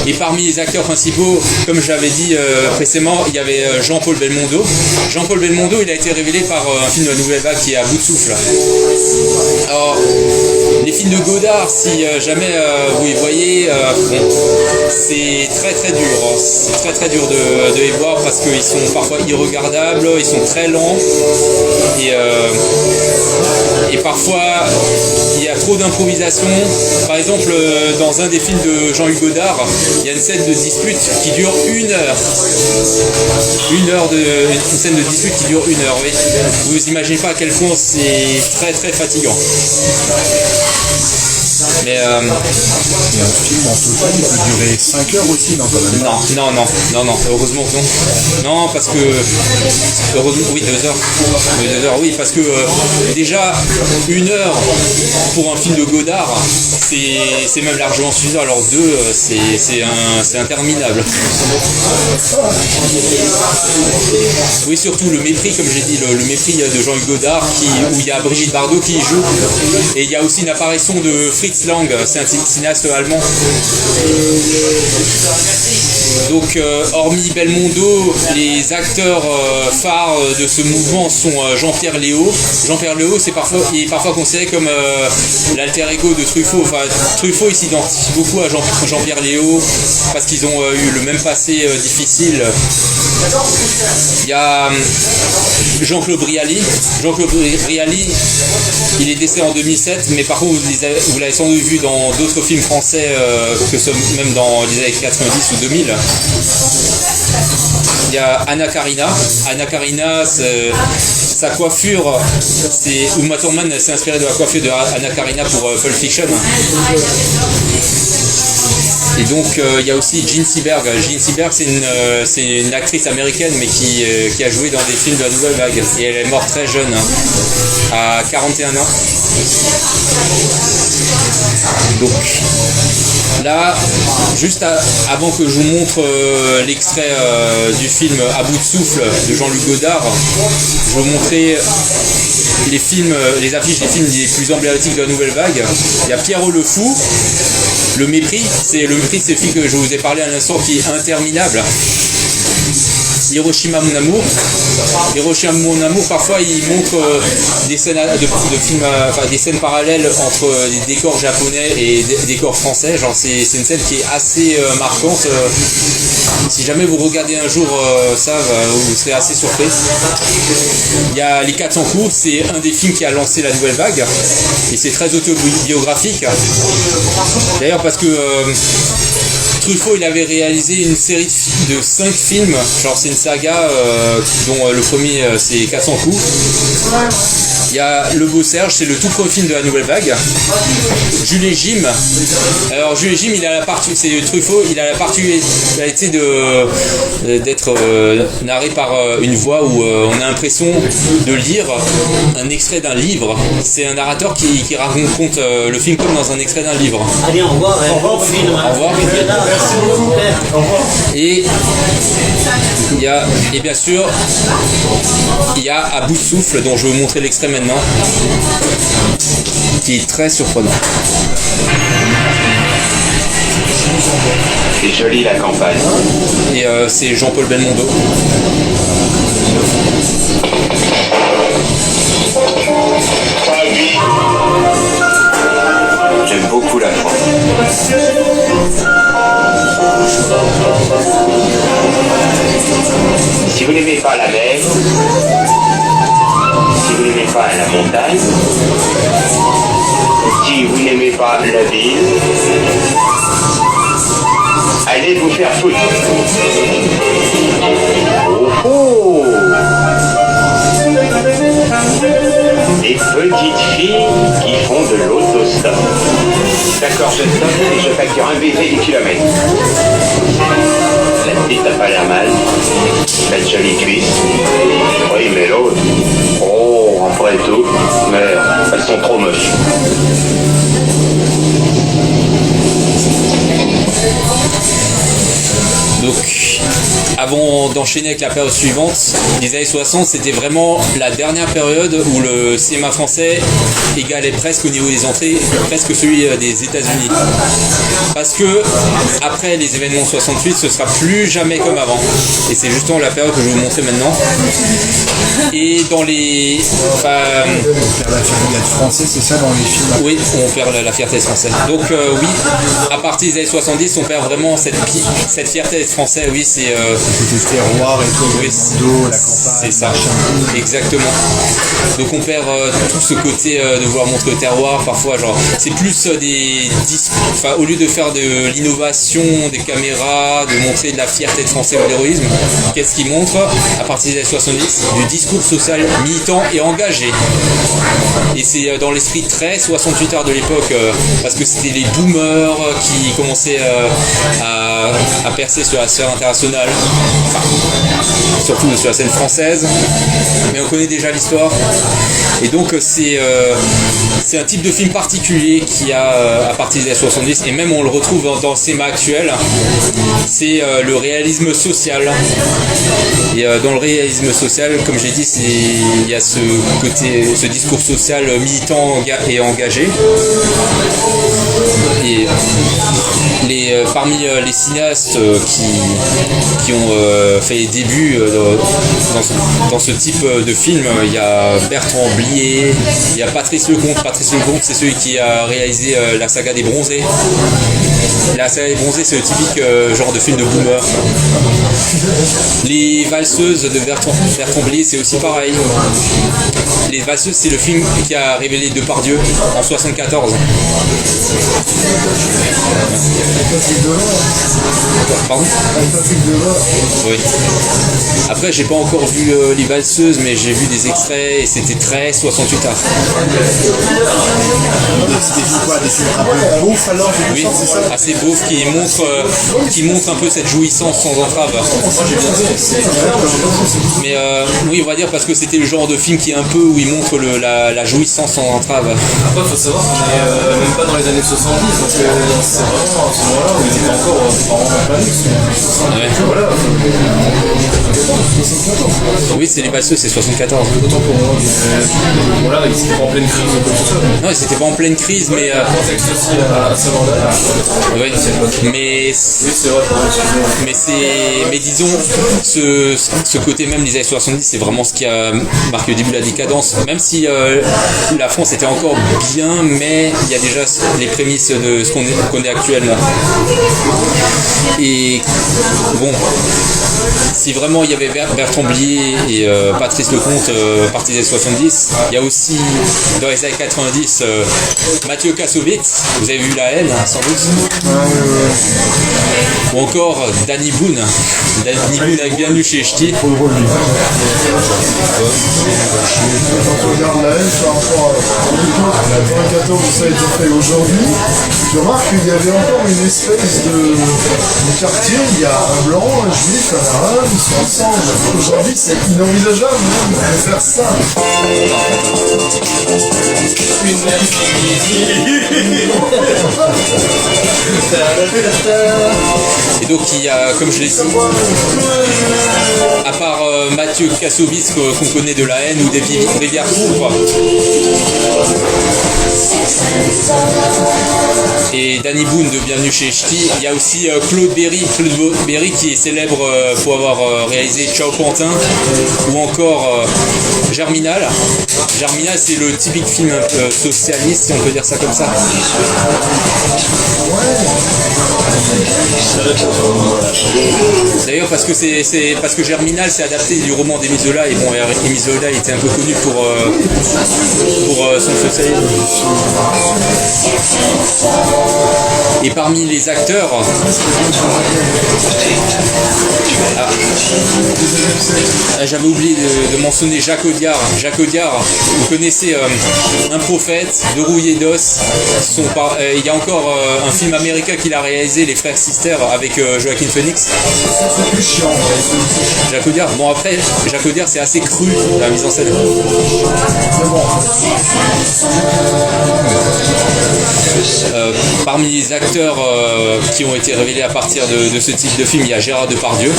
Speaker 1: Et parmi les acteurs principaux, comme j'avais dit précédemment, il y avait Jean-Paul Belmondo. Jean-Paul Belmondo, il a été révélé par un film de la Nouvelle Vague qui est À bout de souffle. Alors, les films de Godard, si jamais vous les voyez, c'est très très dur. C'est très très dur de les voir parce qu'ils sont parfois irregardables, ils sont très lents et parfois il y a trop d'improvisation. Par exemple, dans un des films de Jean-Luc Godard, il y a une scène de dispute qui dure 1 heure. Une scène de dispute qui dure 1 heure, oui. Vous imaginez pas à quel point c'est très très fatigant. Mais
Speaker 3: Et un film en total, il peut durer 5 heures aussi, non quand même.
Speaker 1: Non, heureusement que non. Non, parce que heureusement, oui, 2 heures. Oui, 2 heures, oui, parce que déjà 1 heure pour un film de Godard, c'est même largement suffisant. Alors 2, c'est interminable. Oui, surtout le mépris, comme j'ai dit, le mépris de Jean-Luc Godard, où il y a Brigitte Bardot qui joue, et il y a aussi une apparition de Fritz Lang, c'est un cinéaste allemand. Donc, hormis Belmondo, les acteurs phares de ce mouvement sont Jean-Pierre Léaud. Jean-Pierre Léaud, il est parfois considéré comme l'alter ego de Truffaut. Enfin, Truffaut, il s'identifie beaucoup à Jean-Pierre Léaud parce qu'ils ont eu le même passé difficile. Il y a Jean-Claude Brialy. Jean-Claude Brialy, il est décédé en 2007, mais par contre, vous l'avez sans doute vu dans d'autres films français, même dans les années 90 ou 2000. Il y a Anna Karina. Anna Karina, sa coiffure, Uma Thurman s'est inspiré de la coiffure de Anna Karina pour Pulp Fiction. Et donc il y a aussi Jean Seberg. Jean Seberg, c'est une actrice américaine, mais qui a joué dans des films de la nouvelle vague. Et elle est morte très jeune, à 41 ans. Donc là, juste avant que je vous montre l'extrait du film À bout de souffle de Jean-Luc Godard, je vais vous montrer les affiches des films les plus emblématiques de la nouvelle vague. Il y a Pierrot le Fou, Le Mépris, c'est le film que je vous ai parlé à l'instant, qui est interminable. Hiroshima Mon Amour. Hiroshima Mon Amour, parfois il montre des scènes de films, des scènes parallèles entre des décors japonais et des décors français. Genre c'est une scène qui est assez marquante. Si jamais vous regardez un jour ça, vous serez assez surpris. Il y a Les 400 coups, c'est un des films qui a lancé la nouvelle vague et c'est très autobiographique. D'ailleurs parce que Truffaut, il avait réalisé une série de 5 films, genre c'est une saga dont le premier c'est 400 coups. Il y a Le Beau Serge, c'est le tout premier film de la nouvelle vague. Jules et Jim. Alors Jules et Jim, il a la particularité, c'est Truffaut, il a la particularité d'être narré par une voix où on a l'impression de lire un extrait d'un livre. C'est un narrateur qui raconte le film comme dans un extrait d'un livre.
Speaker 7: Allez, au revoir. Bon film.
Speaker 1: Au revoir.
Speaker 7: Merci beaucoup. Au revoir.
Speaker 1: Et bien sûr, il y a À bout de souffle, dont je vais vous montrer l'extrait maintenant, qui est très surprenant.
Speaker 6: C'est joli la campagne.
Speaker 1: Et c'est Jean-Paul Belmondo.
Speaker 6: J'aime beaucoup la France. Si vous n'aimez pas la mer, si vous n'aimez pas la montagne, si vous n'aimez pas la ville, allez vous faire foutre. Oh oh! Des petites filles qui font de l'autostop. D'accord, je stoppe et je facture un baiser du kilomètre. La petite n'a pas l'air mal. Elle a de jolies cuisses. Oui, mais l'autre... Oh, après tout, merde, elles sont trop moches.
Speaker 1: Donc, avant d'enchaîner avec la période suivante, les années 60, c'était vraiment la dernière période où le cinéma français égalait presque au niveau des entrées, presque celui des États-Unis. Parce que, après les événements 68, ce sera plus jamais comme avant. Et c'est justement la période que je vais vous montrer maintenant. Et dans les...
Speaker 3: On perd la fierté d'être français, c'est ça dans les films?
Speaker 1: Oui, on perd la fierté d'être français. Donc oui, à partir des années 70, on perd vraiment cette fierté d'être français. Oui, c'est...
Speaker 3: C'était terroir et tout,
Speaker 1: oui,
Speaker 3: la campagne.
Speaker 1: C'est ça, exactement. Donc on perd tout ce côté de vouloir montrer le terroir. Parfois, genre, c'est plus des disques... Enfin, au lieu de faire de l'innovation, des caméras, de montrer de la fierté d'être français ou d'héroïsme, qu'est-ce qu'il montre à partir des années 70? Du discours social militant et engagé. Et c'est dans l'esprit très 68 heures de l'époque, parce que c'était les boomers qui commençaient à percer sur la sphère internationale, enfin, surtout sur la scène française, mais on connaît déjà l'histoire. Et donc c'est un type de film particulier qui a à partir des années 70, et même on le retrouve dans le cinéma actuel, c'est le réalisme social. Et dans le réalisme social, comme j'ai dit, il y a ce côté, ce discours social militant et engagé. Et parmi les cinéastes qui ont fait les débuts dans ce type de film, il y a Bertrand Blier, il y a Patrice Lecomte. Patrice Lecomte, c'est celui qui a réalisé la saga des Bronzés. La saga des Bronzés, c'est le typique genre de film de boomer. Les valseuses de Bertrand Blier, c'est aussi pareil. Les Valseuses, c'est le film qui a révélé Depardieu en 74. Pardon ? Oui. Après, j'ai pas encore vu Les Valseuses, mais j'ai vu des extraits et c'était très 68 art.
Speaker 3: C'était quoi, des films un peu beaufs alors,
Speaker 1: Oui, assez beauf qui montre un peu cette jouissance sans entrave. Mais oui, on va dire parce que c'était le genre de film qui est un peu où il montre la jouissance sans entrave.
Speaker 5: Après, il faut savoir qu'on est même pas dans les années 70, donc c'est vraiment à ce moment-là où il était encore en plein luxe.
Speaker 1: Ouais.
Speaker 5: Voilà.
Speaker 1: Oui, c'est Les Valseuses, c'est 74.
Speaker 5: Autant pour moi. Voilà, il était pas en pleine crise ou quoi que ce soit.
Speaker 1: Non, c'était pas en pleine crise, mais
Speaker 5: Le contexte aussi à ce moment-là.
Speaker 1: oui, mais
Speaker 5: Oui, c'est vrai,
Speaker 1: mais disons ce côté même des années 70, c'est vraiment ce qui a marqué le début de la décadence. Même si la France était encore bien, mais il y a déjà les prémices de ce qu'on connaît actuellement. Et bon, si vraiment il y avait Bertrand Blier et Patrice Lecomte partie des années 70, il y a aussi dans les années 90 Mathieu Kassovitz, vous avez vu La Haine sans doute, ou encore Danny Boone avec Bienvenue chez Ch'ti.
Speaker 2: Quand on regarde la haine par rapport à 94 où ça a été fait aujourd'hui, tu remarques qu'il y avait encore une espèce de quartier, il y a un blanc, un juif, un arabe, ils sont ensemble. Aujourd'hui, c'est inenvisageable même de faire ça.
Speaker 1: Et donc il y a, comme je l'ai dit, à part Mathieu Kassovitz qu'on connaît de La Haine ou des Rivières Pourpres, et Danny Boone de Bienvenue chez Ch'ti, il y a aussi Claude Berry qui est célèbre pour avoir réalisé Ciao Pantin, ou encore Germinal. Germinal, c'est le typique film socialiste, si on peut dire ça comme ça. D'ailleurs, parce que Germinal, c'est adapté du roman d'Émile Zola, et bon, Émile Zola était un peu connu pour son socialisme. Et parmi les acteurs, j'avais oublié de mentionner Jacques Audiard. Jacques Audiard, vous connaissez Un prophète, de Rouillé d'os. Il y a encore un film américain qu'il a réalisé, Les Frères Sister, avec Joaquin Phoenix. Jacques Audiard. Bon, après, Jacques Audiard, c'est assez cru la mise en scène. Parmi les acteurs qui ont été révélés à partir de ce type de film, il y a Gérard Depardieu.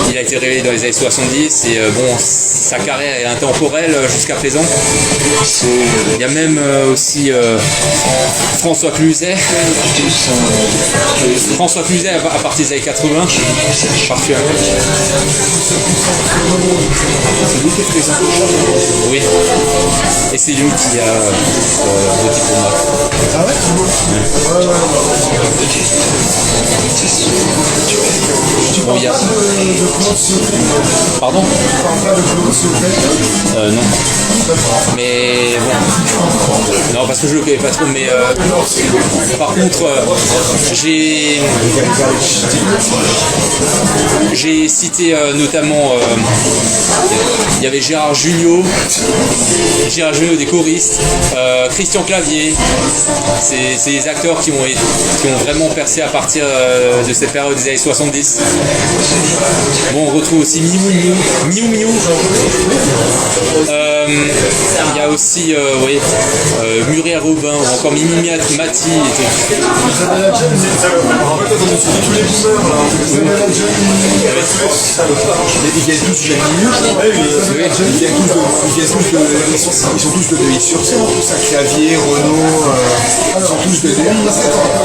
Speaker 1: Il a été révélé dans les années 70 et bon, sa carrière est intemporelle jusqu'à présent. Il y a même aussi François Cluzet. François Cluzet à partir des années 80. Parfait.
Speaker 3: C'est lui qui fait les infos.
Speaker 1: Oui. Et c'est lui qui a voté pour moi.
Speaker 2: Ah ouais?
Speaker 1: Bon, il y a... Pardon? Non. Mais bon. Non, parce que je le connais pas trop, mais par contre, j'ai cité notamment il y avait Gérard Jugnot des choristes, Christian Clavier. C'est les acteurs qui ont vraiment percé à partir de cette période des années 70. Bon, on retrouve aussi Miou Miou. Il y a aussi Muriel Robin ou encore Mimi Mati.
Speaker 3: Ils sont tous de Neuilly-sur-Seine, tout ça, Clavier, Renaud, ils sont tous de Neuilly.
Speaker 2: Parce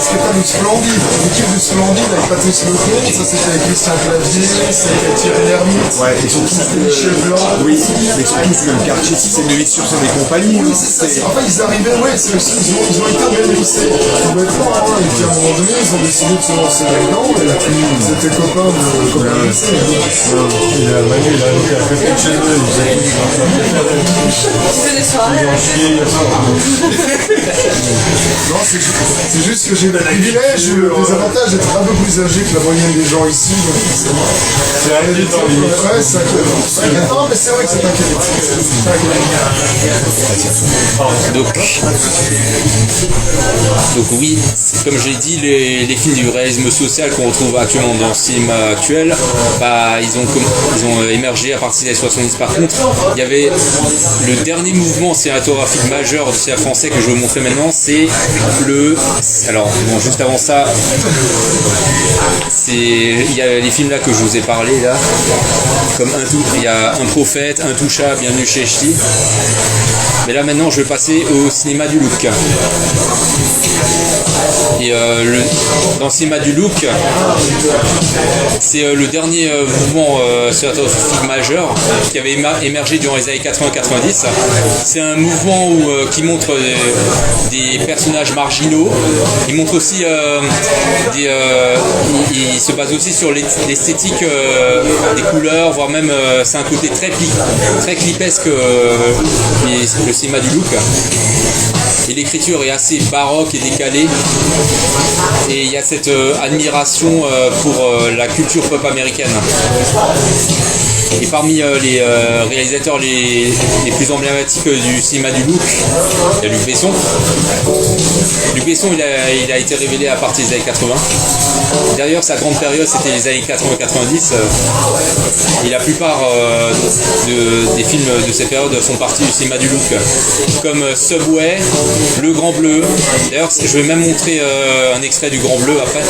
Speaker 2: que t'as le Splendide, l'équipe du Splendide avec Patrice Lecomte, ça c'était avec Christian Clavier, c'était Thierry Lhermitte,
Speaker 3: Ouais, ils sont tous
Speaker 2: Michel Blanc.
Speaker 3: Oui, mais ils sont tous du même quartier, le 8 sur les compagnies.
Speaker 2: Oui, c'est ça. En fait, ils arrivaient, ouais, c'est aussi, ils ont été organisés. Tout bêtement, hein, et puis à un moment donné, ils ont décidé de se lancer là-dedans, et ils étaient copains de copains de lycée.
Speaker 8: Il a Manu, il a été à côté de chez eux, il faisait
Speaker 9: Tu fais des soirées
Speaker 2: Non, c'est juste que j'ai le privilège, les avantages d'être un peu plus âgé que la moyenne des gens ici, donc forcément.
Speaker 8: C'est inquiétant, limite.
Speaker 2: Ouais, c'est inquiétant. Non, mais c'est vrai que c'est inquiétant.
Speaker 1: Donc oui, comme j'ai dit, les films du réalisme social qu'on retrouve actuellement dans le cinéma actuel, bah, ils ont émergé à partir des années 70. Par contre, il y avait le dernier mouvement cinématographique majeur du cinéma français que je vais vous montrer maintenant, c'est alors bon, juste avant ça, il y a les films là que je vous ai parlé là, comme il y a Un Prophète, Intouchable, Bienvenue chez Ch'ti. Mais là maintenant je vais passer au cinéma du look. Et dans le cinéma du look, c'est le dernier mouvement cinématographique majeur qui avait émergé durant les années 80-90. C'est un mouvement qui montre des personnages marginaux. Il montre aussi il se base aussi sur l'esthétique des couleurs, voire même c'est un côté très clipesque le cinéma du look. Et l'écriture est assez baroque et décalée. Et il y a cette admiration pour la culture pop américaine. Et parmi les réalisateurs les plus emblématiques du cinéma du look, il y a Luc Besson. Luc Besson, il a été révélé à partir des années 80. D'ailleurs, sa grande période, c'était les années 80-90. Et la plupart des films de cette période font partie du cinéma du look. Comme Subway, Le Grand Bleu. D'ailleurs, je vais même montrer un extrait du Grand Bleu après.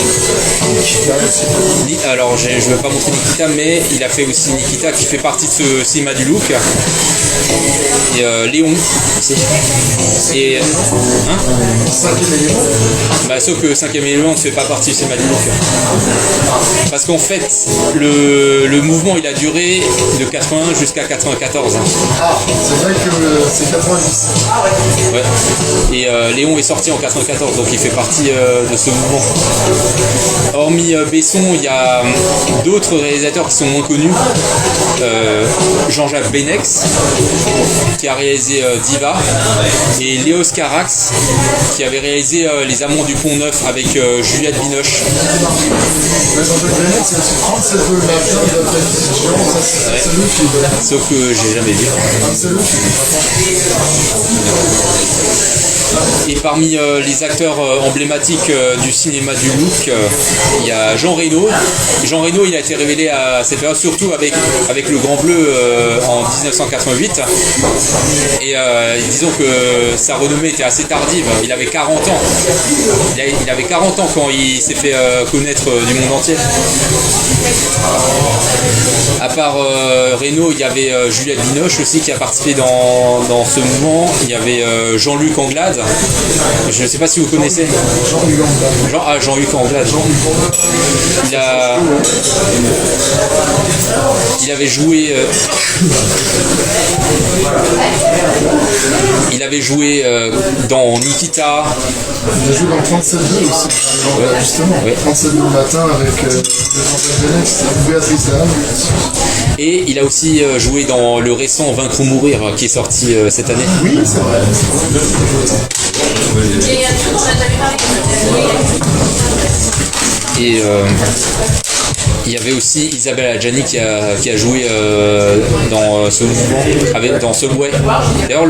Speaker 1: Alors, je ne vais pas montrer Nikita, mais il a fait aussi Nikita qui fait partie de ce cinéma du look. Et Léon aussi. Et bah, sauf que 5e élément ne fait pas partie du cinéma du look. Parce qu'en fait, le mouvement il a duré de 81 jusqu'à 94.
Speaker 2: Ah, c'est vrai que c'est 90.
Speaker 1: Ouais. Et Léon est sorti en 94, donc il fait partie de ce mouvement. Hormis Besson, il y a d'autres réalisateurs qui sont moins connus. Jean-Jacques Benex, qui a réalisé Diva, et Léos Carax, qui avait réalisé Les Amants du Pont Neuf avec Juliette Binoche.
Speaker 2: Jean-Jacques Benex, c'est aussi 37 le matin d'après-midi, c'est le film.
Speaker 1: Sauf que j'ai jamais vu.
Speaker 2: C'est le film.
Speaker 1: Et parmi les acteurs emblématiques du cinéma du look, il y a Jean Reno. Jean Reno, il a été révélé à cette période surtout avec Le Grand Bleu en 1988. Et disons que sa renommée était assez tardive. Il avait 40 ans. Il avait 40 ans quand il s'est fait connaître du monde entier. À part Reno, il y avait Juliette Binoche aussi qui a participé dans ce mouvement. Il y avait Jean-Luc Anglade. Je ne sais pas si vous connaissez. Jean-Luc Anglade. Il avait joué. Il avait joué dans Nikita.
Speaker 2: Il a joué dans 37-2 aussi. Justement. Ouais. 37-2 le matin avec Jean-Jacques Benex et Béatrice Lahaye.
Speaker 1: Et il a aussi joué dans le récent Vaincre ou Mourir qui est sorti cette année.
Speaker 2: Oui, c'est vrai.
Speaker 1: Et il y avait aussi Isabelle Adjani qui a joué dans ce mouvement, dans Subway. D'ailleurs,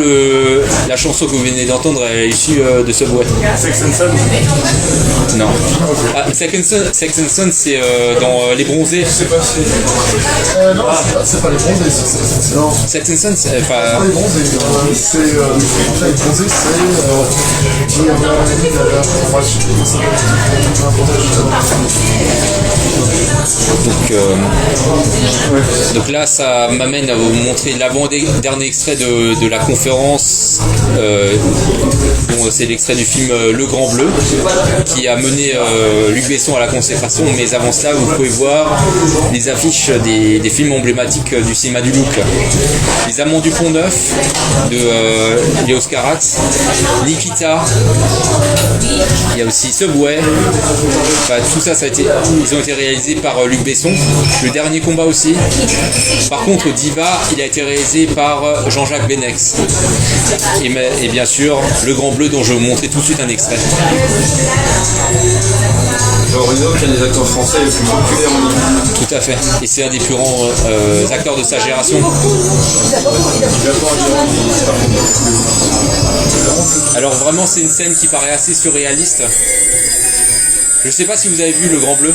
Speaker 1: la chanson que vous venez d'entendre est issue de Subway.
Speaker 8: Sex and Son?
Speaker 1: Non. Ah, Sex and Son, c'est dans Les Bronzés.
Speaker 2: Non, c'est pas Les Bronzés. Non.
Speaker 1: Sex and Son, c'est pas...
Speaker 2: C'est pas Les Bronzés. C'est... Les Bronzés, Donc là, ça m'amène à vous montrer l'avant-dernier extrait de la conférence
Speaker 1: Bon, c'est l'extrait du film Le Grand Bleu qui a mené Luc Besson à la consécration, mais avant cela vous pouvez voir les affiches des films emblématiques du cinéma du look. Les Amants du Pont Neuf de Léos Carax, Nikita, il y a aussi Subway, enfin, tout ça, ils ont été réalisés par Luc Besson. Le Dernier Combat aussi. Par contre Diva, il a été réalisé par Jean-Jacques Benex. Et bien sûr Le Grand Bleu dont je vais vous montrer tout de suite un extrait.
Speaker 5: Jean Reno, qui est un des acteurs français les plus populaires au monde.
Speaker 1: Tout à fait. Et c'est un des plus grands acteurs de sa génération. Alors vraiment c'est une scène qui paraît assez surréaliste. Je sais pas si vous avez vu Le Grand Bleu.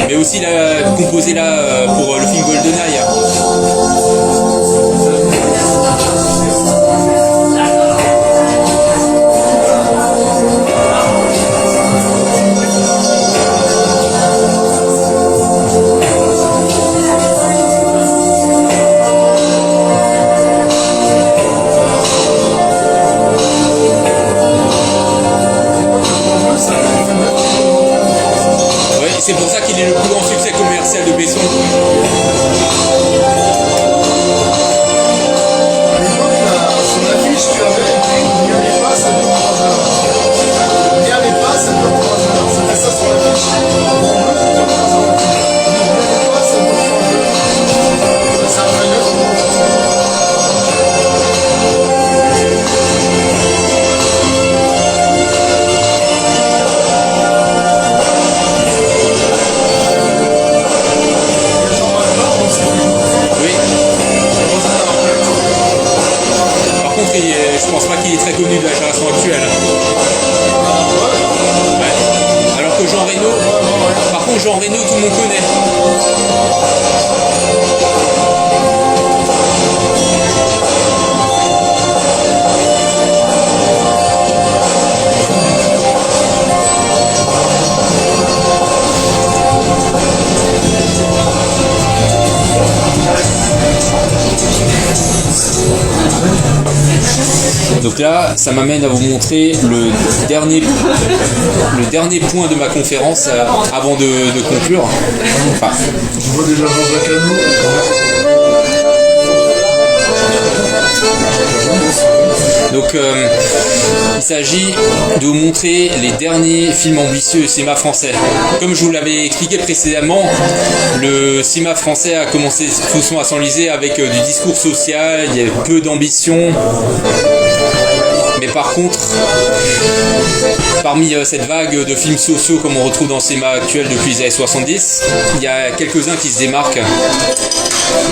Speaker 1: Mais aussi il a composé là pour le film GoldenEye. C'est pour ça qu'il est le plus grand succès commercial de Besson.
Speaker 2: À l'époque, sur l'affiche, tu avais écrit « N'y allez pas, ça dure 3 heures ». N'y allez pas, ça dure 3 heures. C'était ça sur l'affiche. N'y allez pas, ça dure 3 heures. Ça a
Speaker 1: je pense pas qu'il est très connu de la génération actuelle. Ouais. Alors que Jean Reno, par contre Jean Reno tout le monde connaît. Donc là, ça m'amène à vous montrer le dernier point de ma conférence avant de conclure. Enfin,
Speaker 2: je vois déjà Jean-Jacques Hano.
Speaker 1: Donc il s'agit de vous montrer les derniers films ambitieux du cinéma français. Comme je vous l'avais expliqué précédemment, le cinéma français a commencé tout doucement à s'enliser avec du discours social, il y avait peu d'ambition. Mais par contre, parmi cette vague de films sociaux comme on retrouve dans le cinéma actuel depuis les années 70, il y a quelques-uns qui se démarquent.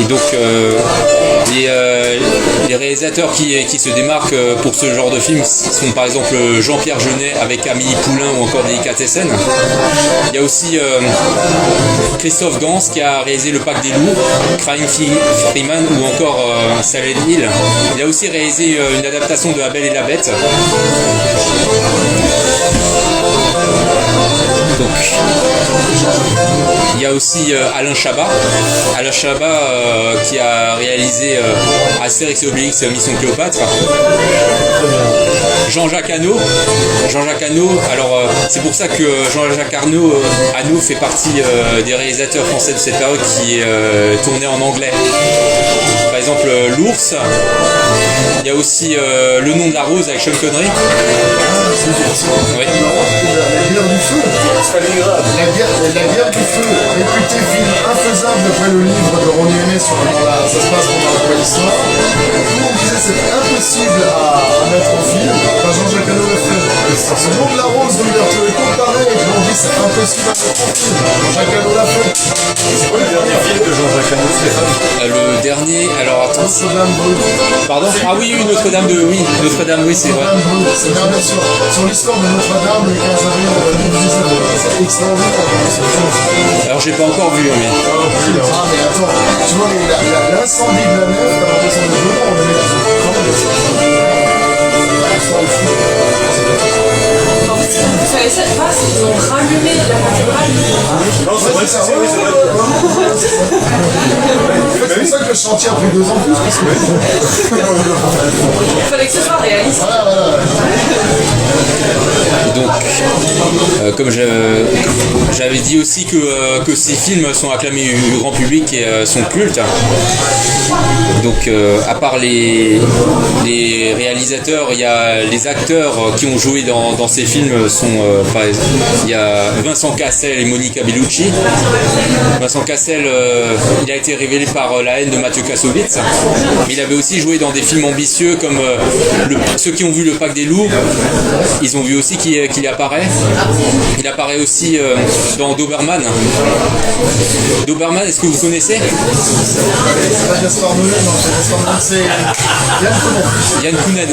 Speaker 1: Et donc les réalisateurs qui se démarquent pour ce genre de film sont par exemple Jean-Pierre Jeunet avec Amélie Poulain ou encore Délicatessen. Il y a aussi Christophe Gans qui a réalisé Le Pacte des loups, Crying Freeman ou encore Silent Hill. Il a aussi réalisé une adaptation de La Belle et la Bête. Donc, il y a aussi Alain Chabat qui a réalisé Astérix et Obélix Mission Cléopâtre. Jean-Jacques Hano, alors c'est pour ça que Jean-Jacques Hano fait partie des réalisateurs français de cette période qui tournaient en anglais. Par exemple L'Ours, il y a aussi Le Nom de la Rose avec Sean Connery. Oui.
Speaker 2: La guerre du feu. La guerre du feu, réputé film infaisable d'après le livre de René Aimé sur ça se passe pendant l'histoire. Tout le monde disait c'est impossible à mettre en film. Enfin, Jean-Jacques Hano l'a fait. Ce nom de la rose d'Umberto Eco, pareil, on dit c'est impossible à mettre en film. Jean-Jacques Hano l'a fait.
Speaker 8: C'est quoi le dernier film de Jean-Jacques Hano, Stéphane?
Speaker 1: Le dernier, alors attends.
Speaker 2: Notre-Dame brûle.
Speaker 1: Pardon? Ah oui, oui, Notre-Dame, oui, c'est vrai.
Speaker 2: Notre-Dame brûle. C'est merveilleux sur l'histoire de Notre-Dame le 15 avril 2019. C'est extraordinaire.
Speaker 1: Alors j'ai pas encore vu, mais.
Speaker 2: Ah, mais attends, tu vois, l'incendie de la nef, t'as l'impression de dedans, on est
Speaker 9: Vous savez ça, ils ont rallumé la cathédrale.
Speaker 8: Non, c'est vrai, c'est vrai.
Speaker 2: c'est pour ça que le chantier a pris 2 ans plus, parce que...
Speaker 9: Il fallait que ce soit réaliste.
Speaker 2: Voilà.
Speaker 1: Donc, comme j'avais dit aussi que ces films sont acclamés du grand public et sont cultes. Donc, à part les réalisateurs, il y a les acteurs qui ont joué dans ces films il y a Vincent Cassel et Monica Bellucci. Vincent Cassel, il a été révélé par La haine de Mathieu Kassovitz, mais il avait aussi joué dans des films ambitieux comme ceux qui ont vu Le Pacte des loups, ils ont vu aussi qu'il apparaît. Il apparaît aussi dans Doberman. Doberman, est-ce que vous connaissez?
Speaker 2: C'est pas Gaspard Noé, non, c'est Gaspard Noé, c'est
Speaker 1: Yann Kounen.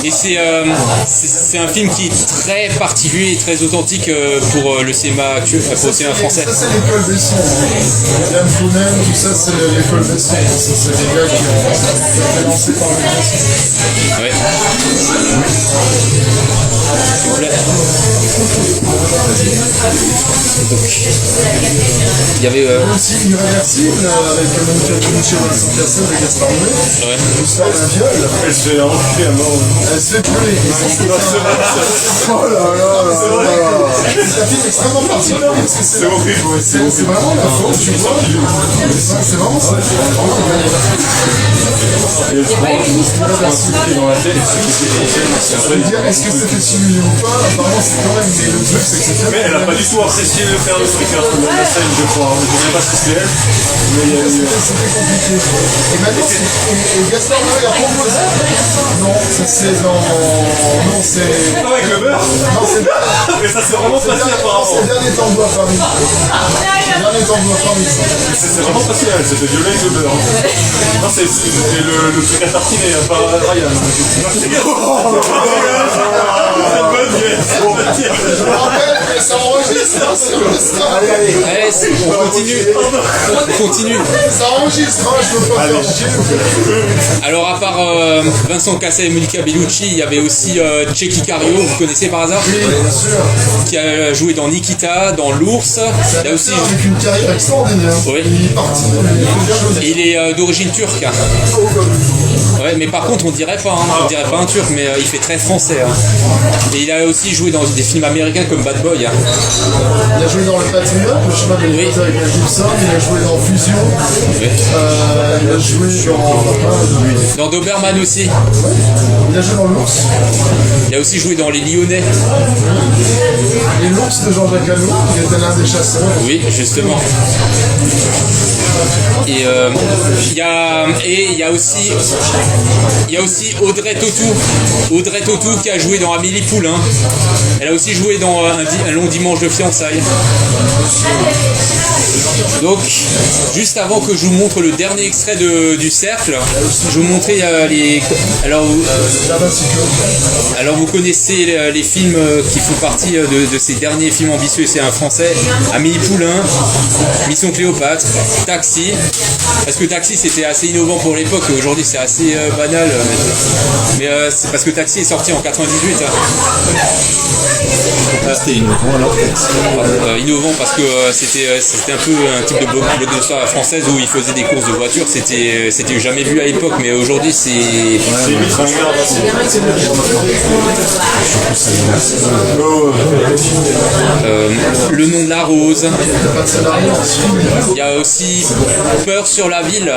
Speaker 1: Et c'est un film qui est très particulier et très authentique pour le cinéma actuel, pour le cinéma français.
Speaker 2: Ça, c'est l'école Besson. Yann Kounen, tout ça, c'est l'école Besson. Ça, c'est des gars qui ont été lancés par le Besson.
Speaker 1: Ouais. S'il vous plaît. Donc, il y avait
Speaker 2: aussi Irréversible avec Monica Bellucci et Vincent Cassel et Gaspard Noé.
Speaker 1: ouais.
Speaker 2: L'histoire d'un viol.
Speaker 8: Elle se fait enculer à mort.
Speaker 2: Elle se fait brûler. Oh là là. C'est un film extrêmement particulier parce que
Speaker 8: C'est horrible, ouais, c'est
Speaker 2: c'est vraiment la faute, tu vois. C'est vraiment ça.
Speaker 8: Et je prends un coup de pied dans la tête et ce qui s'est
Speaker 2: Je veux dire, est-ce que c'était simulé ou pas? Apparemment, c'est quand même. Mais le truc, c'est que c'est
Speaker 8: Mais elle a pas du tout apprécié de faire le freaker comme la scène, je crois. Je ne sais pas si c'est elle, mais il y a eu.
Speaker 2: C'était compliqué. Et maintenant, et Gaspard Noé a proposé. Non, ça c'est dans. Non, c'est.
Speaker 8: Ah, avec le beurre.
Speaker 2: Non, c'est.
Speaker 8: Mais ça s'est vraiment passé
Speaker 2: C'est
Speaker 8: apparemment.
Speaker 2: le dernier tango à Paris. Le dernier tango à Paris.
Speaker 8: C'est vraiment passé, elle s'est fait violer avec le beurre. Non, c'était le truc à tartiner, pas Ryan. C'est une bonne vieille.
Speaker 2: Je me rappelle, mais ça enregistre. Allez,
Speaker 1: Allez, on continue.
Speaker 2: ça enregistre, hein, je veux pas faire chier.
Speaker 1: Alors à part Vincent Cassel et Monica Bellucci, il y avait aussi Tchéky Cario, vous connaissez par hasard?
Speaker 2: Oui, bien sûr.
Speaker 1: Qui a joué dans Nikita, dans L'Ours. Il a aussi
Speaker 2: Avec une carrière extraordinaire.
Speaker 1: Oui.
Speaker 2: Il est parti.
Speaker 1: il est d'origine turque. Ouais, mais par contre on dirait pas, on dirait pas un turc, mais il fait très français. Et il a aussi joué dans des films américains comme Bad Boy.
Speaker 2: Il a joué dans Le Patriote, le chemin de l'État avec Mel Gibson. Il a joué dans Fusion. Il a joué
Speaker 1: Dans Doberman aussi.
Speaker 2: Il a joué dans L'Ours.
Speaker 1: Il a aussi joué dans Les Lyonnais.
Speaker 2: Et L'Ours de Jean-Jacques Hano, il était l'un des chasseurs.
Speaker 1: Oui, justement. Et il y a aussi Audrey Tautou qui a joué dans Amélie Poulain. Elle a aussi joué dans un long dimanche de fiançailles. Donc, juste avant que je vous montre le dernier extrait du cercle, je vais vous montrer les. Alors, vous connaissez les films qui font partie de ces derniers films ambitieux. C'est un français, Amélie Poulain, Mission Cléopâtre, Taxi. Parce que Taxi c'était assez innovant pour l'époque, aujourd'hui c'est assez banal. Mais c'est parce que Taxi est sorti en 98.
Speaker 3: C'était innovant alors peut-être.
Speaker 1: Innovant parce que c'était un peu un type de blockbuster française où il faisait des courses de voitures. C'était jamais vu à l'époque, mais aujourd'hui c'est. Le nom de la rose. Il y a aussi Peur sur la ville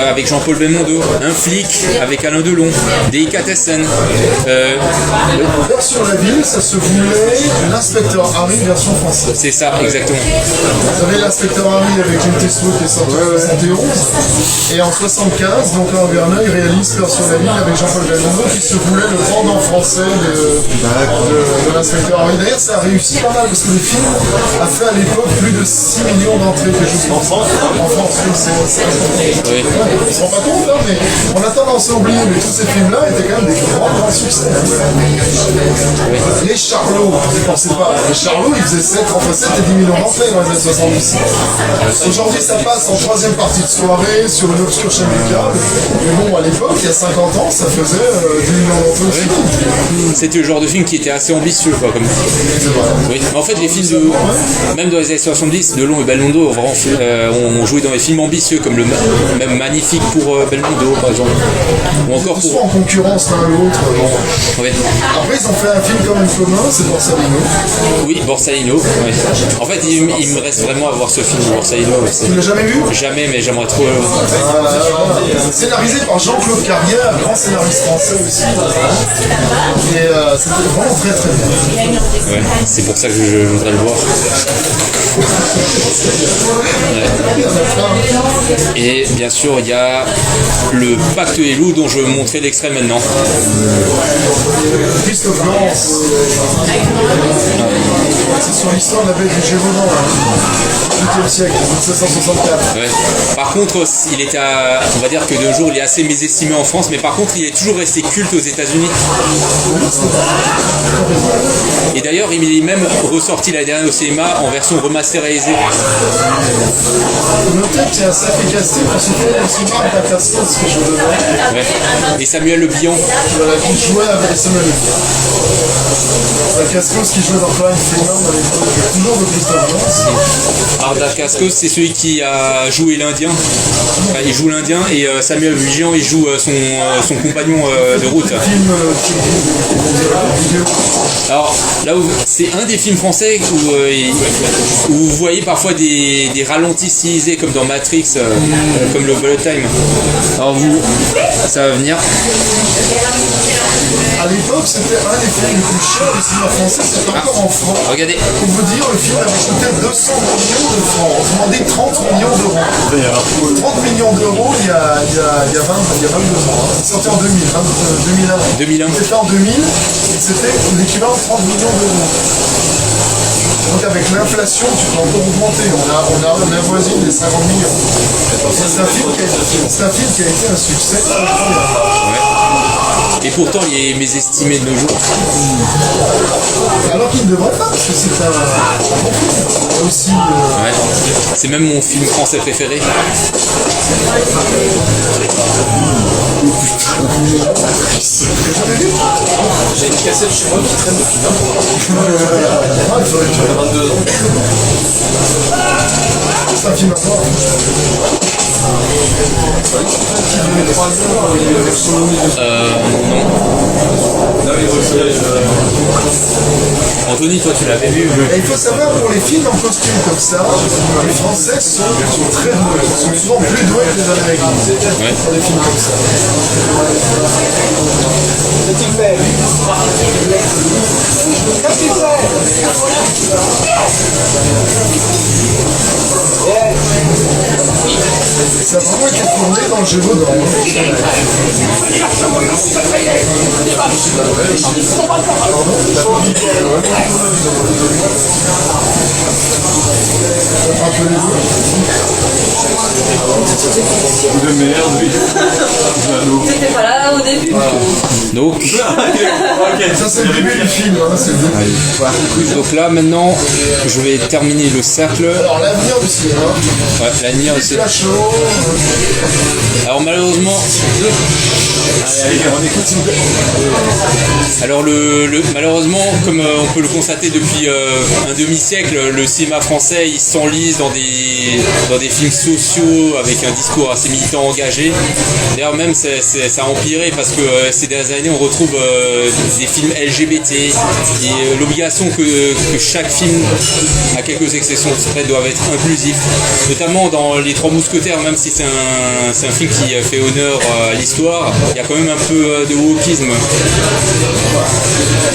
Speaker 1: avec Jean-Paul Belmondo, Un flic avec Alain Delon, Délicatessen,
Speaker 2: Vers sur la ville, ça se voulait l'inspecteur Harry version française.
Speaker 1: C'est ça, exactement.
Speaker 2: Vous avez l'inspecteur Harry avec Clint Eastwood qui est sorti en 71. Et en 75, donc Laurent Verneuil réalise Peur sur la ville avec Jean-Paul Belmondo qui se voulait le pendant français de l'inspecteur Harry. D'ailleurs, ça a réussi pas mal parce que le film a fait à l'époque plus de 6 millions d'entrées. En France, oui,
Speaker 1: Oui.
Speaker 2: on se rend pas compte, hein, mais on a tendance à oublier, mais tous ces films-là étaient quand même des grands succès. Les Charlots, vous ne pensez pas, les Charlots, ils faisaient entre 7 et 10 millions d'entrées dans les années 70. Aujourd'hui, ça passe en troisième partie de soirée sur une obscure chaîne du câble. Mais bon, à l'époque, il y a 50 ans, ça faisait 10 millions d'entrées aussi.
Speaker 1: C'était le genre de film qui était assez ambitieux, quoi. Comme... Oui. Mais en fait, les films même dans les années 70, Delon et Belmondo ont joué dans des films ambitieux, comme le même Magnifique pour Belmondo, par exemple. Ou encore
Speaker 2: Soit en concurrence l'un l'autre.
Speaker 1: Oui.
Speaker 2: Après, ils ont fait un film quand même commun, c'est Borsalino.
Speaker 1: Oui, Borsalino. Oui. En fait, il me reste vraiment à voir ce film, Borsalino.
Speaker 2: Tu l'as jamais vu?
Speaker 1: Jamais, mais j'aimerais trop.
Speaker 2: Scénarisé par Jean-Claude Carrière, grand scénariste français aussi. Et c'était vraiment très très bien.
Speaker 1: Ouais, c'est pour ça que je voudrais le voir. Ouais. Et bien sûr, il y a le Pacte des loups dont je vais vous montrer l'extrait maintenant.
Speaker 2: Christophe Lance. C'est sur l'histoire de la bête du Gévaudan, du 18e siècle, 1764.
Speaker 1: Ouais. Par contre, il était on va dire que de nos jours, il est assez mésestimé en France, mais par contre, il est toujours resté culte aux États-Unis. Et d'ailleurs, il est même ressorti l'année dernière au cinéma en version remasterisée.
Speaker 2: Notez qu'il y a un sacré casting pour ce film au cinéma avec la Cascos que je veux voir.
Speaker 1: Ouais. Et Samuel Le Bihan.
Speaker 2: Voilà, qui jouait avec Samuel Le Bihan. La Cascos qui jouait dans Flying Freeman à l'époque, toujours de Christophe Lance.
Speaker 1: Arda Cascos, c'est celui qui a joué l'Indien. Enfin, il joue l'Indien et Samuel Le Bihan, il joue son compagnon de route. Alors là, c'est un des films français où vous voyez parfois des ralentis stylisés comme dans Matrix, comme le bullet time. Alors ça va venir.
Speaker 2: À l'époque, c'était un des films les plus chers du cinéma français, c'était encore en francs.
Speaker 1: Regardez.
Speaker 2: Pour vous dire, le film avait coûté 200 millions de francs. On demandait 30 millions d'euros. 30 millions d'euros il y a 22 ans. C'est sorti en 2001. C'était en 2000, c'était l'équivalent de 30 millions d'euros. Donc avec l'inflation, tu peux encore augmenter. On avoisine les 50 millions. C'est un film qui a été un succès incroyable.
Speaker 1: Ouais. Et pourtant, il est mésestimé de nos jours.
Speaker 2: Alors qu'il ne devrait pas, parce que c'est un bon film. Aussi.
Speaker 1: Ouais. C'est même mon film français préféré.
Speaker 5: J'ai une cassette chez moi qui traîne depuis 22 ans.
Speaker 2: C'est un film à voir.
Speaker 1: Non. Anthony, toi tu l'avais vu.
Speaker 2: Et il faut savoir, pour les films en costume comme ça, les Français sont très doués. Ils sont souvent plus doués que les Américains.
Speaker 1: Ouais.
Speaker 2: Pour des films comme ça. Ça a vraiment été tourné dans le Gévaudan.
Speaker 8: De merde, oui.
Speaker 9: T'étais pas là au début.
Speaker 1: Donc,
Speaker 2: Ça c'est le début du film, hein, c'est le début.
Speaker 1: donc là maintenant, je vais terminer le cercle.
Speaker 2: Alors l'avenir du cinéma,
Speaker 1: Ouais, l'avenir de
Speaker 2: c'est la show.
Speaker 1: Alors malheureusement, alors malheureusement, comme on peut le constater depuis un demi-siècle, le cinéma français il s'enlise dans des films sociaux avec un discours assez militant engagé. D'ailleurs même ça a empiré parce que ces dernières années on retrouve des films LGBT et l'obligation que chaque film, à quelques exceptions près, doivent être inclusifs, notamment dans Les Trois Mousquetaires, même si c'est un film qui fait honneur à l'histoire, il y a quand même un peu de wokisme. Et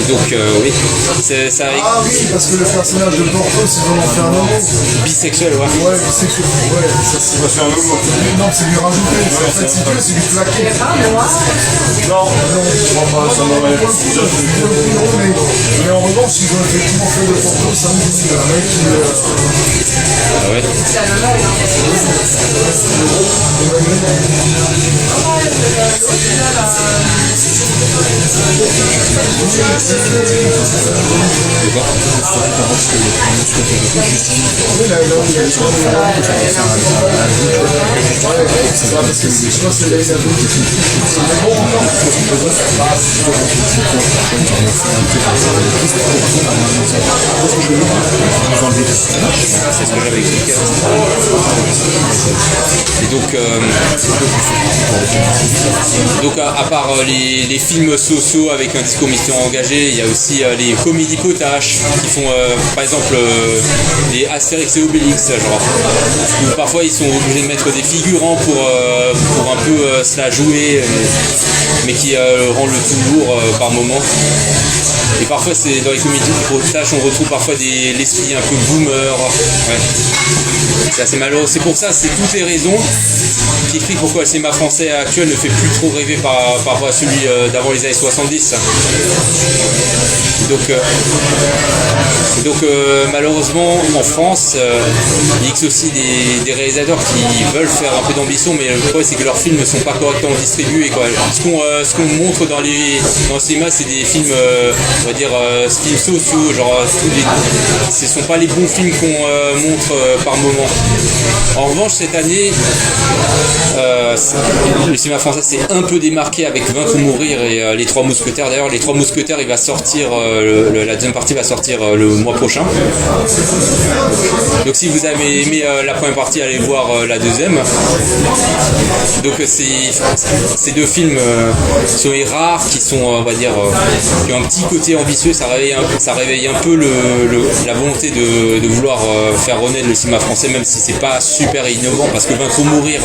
Speaker 1: donc oui, ça.
Speaker 2: Ah oui, parce que le personnage de Porthos, ils en ont fait un homo.
Speaker 1: Bisexuel, ouais.
Speaker 2: Ouais, bisexuel, ouais, ça c'est un homo. Non, c'est lui rajouter. En fait, si tu veux, c'est lui plaquer.
Speaker 8: Non, je crois pas, ça m'aurait.
Speaker 2: Mais en revanche, ils ont effectivement fait de Porthos un mec qui.
Speaker 1: Ah ouais. C'est ce que j'avais expliqué. Et donc à part les films sociaux avec un discours mission engagé, il y a aussi les comédies potaches qui font par exemple les Astérix et Obélix, genre où parfois ils sont obligés de mettre des figurants pour un peu se la jouer, mais qui rendent le tout lourd par moment. Et parfois c'est dans les comédies potaches on retrouve parfois l'esprit un peu boomer. Ouais. C'est assez malheureux. C'est pour ça, c'est toutes les raisons qui expliquent pourquoi le cinéma français actuel ne fait plus trop rêver par rapport à celui d'avant les années 70. Donc malheureusement en France, il existe aussi des réalisateurs qui veulent faire un peu d'ambition, mais le problème c'est que leurs films ne sont pas correctement distribués, quoi. Ce qu'on montre dans le cinéma, c'est des films, on va dire, films sociaux, genre ce ne sont pas les bons films qu'on montre par moment. En revanche, cette année, le cinéma français s'est un peu démarqué avec Vaincre ou Mourir et Les Trois Mousquetaires. D'ailleurs, Les Trois Mousquetaires, il va sortir, la deuxième partie va sortir le mois prochain. Donc si vous avez aimé la première partie, allez voir la deuxième. Donc ces deux films sont les rares qui sont, on va dire, qui ont un petit côté ambitieux. Ça réveille un peu la volonté de vouloir faire renaître le cinéma français, même si c'est pas super innovant, parce que Vaincre ou Mourir,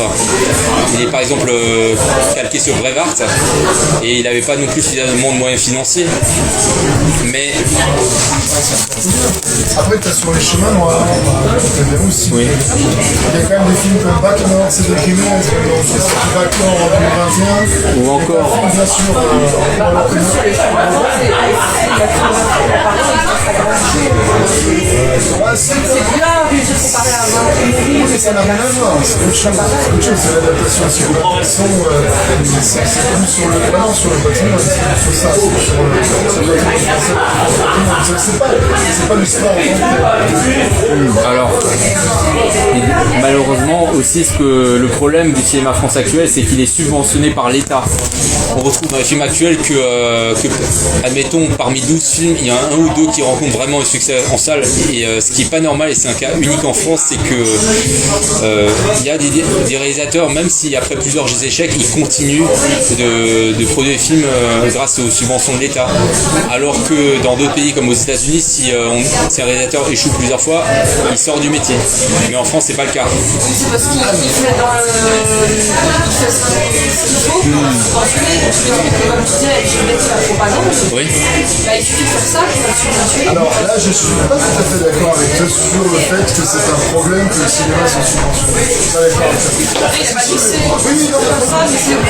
Speaker 1: il est par exemple calqué sur Braveheart et il n'avait pas non plus suffisamment de moyens financiers. Mais
Speaker 2: après, tu as Sur les chemins noirs, aussi. Oui. Il y a quand même des films comme Bac Nord, c'est de Crimée, Bac Nord en 2021.
Speaker 1: Ou encore.
Speaker 2: Bien sûr, c'est bien de comparer à mais ça n'a rien à voir, c'est autre chose. C'est l'adaptation sur le son, c'est plus sur le plan, sur le bâtiment, c'est sur ça, c'est pas l'histoire.
Speaker 1: Alors, malheureusement aussi, le problème du cinéma français actuel, c'est qu'il est subventionné par l'État. On retrouve dans les films actuels que admettons, parmi 12 films, il y en a un ou deux qui rencontrent vraiment un succès en salle. Et ce qui n'est pas normal, et c'est un cas unique en France, c'est que il y a des réalisateurs, même si après plusieurs échecs, ils continuent de produire des films grâce aux subventions de l'État. Alors que dans d'autres pays comme aux États-Unis, si un réalisateur échoue plusieurs fois, il sort du métier. Mais en France, c'est pas le cas.
Speaker 9: C'est parce qu'il fait dans il fait ce qu'il faut pour subventionner. Comme tu disais, la propagande.
Speaker 1: Oui.
Speaker 9: Bah, il suffit de faire ça pour subventionner.
Speaker 2: Alors là, je suis pas tout à fait d'accord avec toi sur le fait que c'est un problème que le cinéma soit subventionné. Je suis pas d'accord avec ça.
Speaker 9: Il n'y a pas dit que c'est comme ça, mais c'est que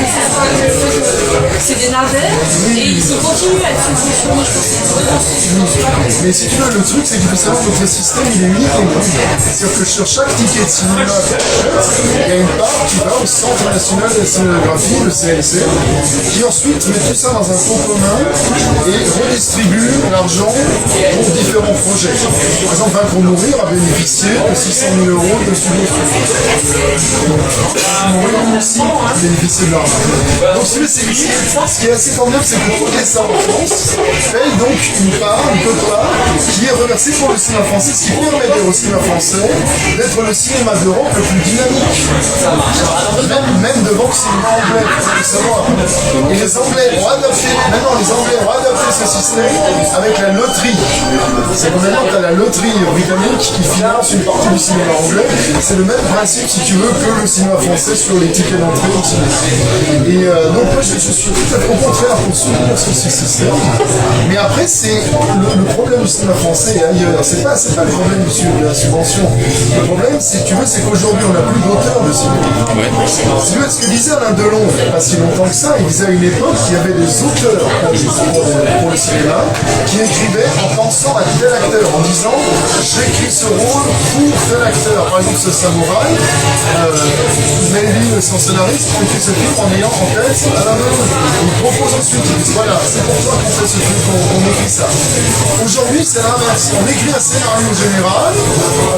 Speaker 9: c'est des navets et ils continuent à être subventionnés. Je pense que c'est vraiment subventionné.
Speaker 2: Mais si tu veux, le truc, c'est qu'il faut savoir que notre système, il est unique au monde. C'est-à-dire que sur chaque ticket de cinéma, il y a une part qui va au Centre national de la scénographie, le CNC, qui ensuite met tout ça dans un fonds commun et redistribue l'argent pour différents projets. Par exemple, Vaincre ou Mourir a bénéficié de 600 000 € de subvention. Mourir aussi a bénéficié de l'argent. Donc, ce qui est assez formidable, c'est que tous les salles en France payent donc une part, une quota, qui est reversée pour le cinéma français, ce qui permet au cinéma français d'être le cinéma d'Europe le plus dynamique, même devant donc cinéma anglais, faut savoir. Et les Anglais ont adapté, ce système avec la loterie. C'est que maintenant, tu as la loterie britannique qui finance une partie du cinéma anglais. C'est le même principe, si tu veux, que le cinéma français sur les tickets d'entrée au cinéma. Et donc, moi, je suis tout à fait au contraire pour soutenir ce système. Mais après, c'est le problème du cinéma français et ailleurs. C'est pas le problème de la subvention. Le problème, c'est qu'aujourd'hui, on n'a plus d'auteurs de cinéma.
Speaker 1: Ouais.
Speaker 2: Si tu veux, ce que disait Alain Delon, il n'y a pas si longtemps que ça, il disait à une époque qu'il y avait des auteurs pour le cinéma qui écrivaient en pensant à tel acteur, en disant j'écris ce rôle pour tel acteur. Par exemple, ce samouraï, Melville, son scénariste, a écrit ce film en ayant en tête Alain Delon. Il propose ensuite, il dit voilà, c'est pour toi qu'on fait ce film, qu'on écrit ça. Aujourd'hui, c'est l'inverse. On écrit un scénario général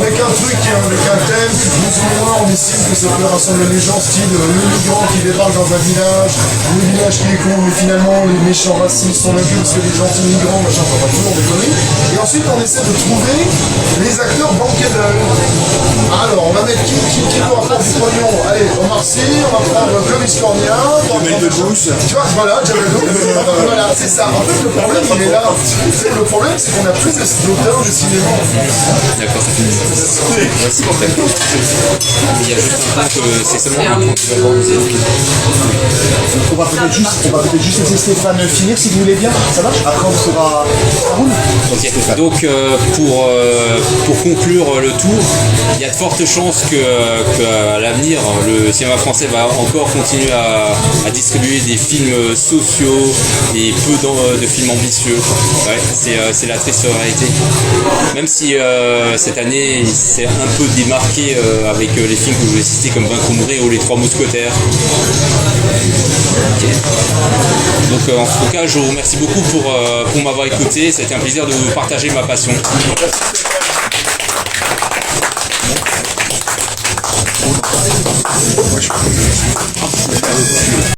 Speaker 2: avec un truc avec un thème, plus ou moins on estime que ça peut rassembler les gens, style le migrant qui débarque dans un village, le village qui est con, mais finalement les méchants racistes sont vaincus parce que les gentils migrants, machin, on va toujours déconner. Et ensuite on essaie de trouver les acteurs bankable. Alors on va mettre qui doit prendre du pognon. Allez, Omar Sy, on va prendre Clovis Cornia,
Speaker 3: Jamel Debbouze.
Speaker 2: tu vois, voilà, Jamel Debbouze. Voilà, c'est ça. En fait, le problème, il est là. Le problème, c'est qu'on a plus d'auteurs de cinéma.
Speaker 1: D'accord. Il y a juste un point que c'est seulement un point que tu vas voir.
Speaker 3: On va peut-être juste laisser Stéphane finir si vous voulez bien. Ça marche? Après on sera Haroun.
Speaker 1: Donc pour conclure le tour, il y a de fortes chances qu'à l'avenir, le cinéma français va encore continuer à distribuer des films sociaux et peu de films ambitieux. Ouais, c'est la triste réalité. Même si cette année, il s'est un peu démarqué avec les films que je vais citer comme Vaincre ou Mourir ou Les Trois Mousquetaires. Okay. Donc en tout cas, je vous remercie beaucoup pour m'avoir écouté. C'était un plaisir de vous partager ma passion.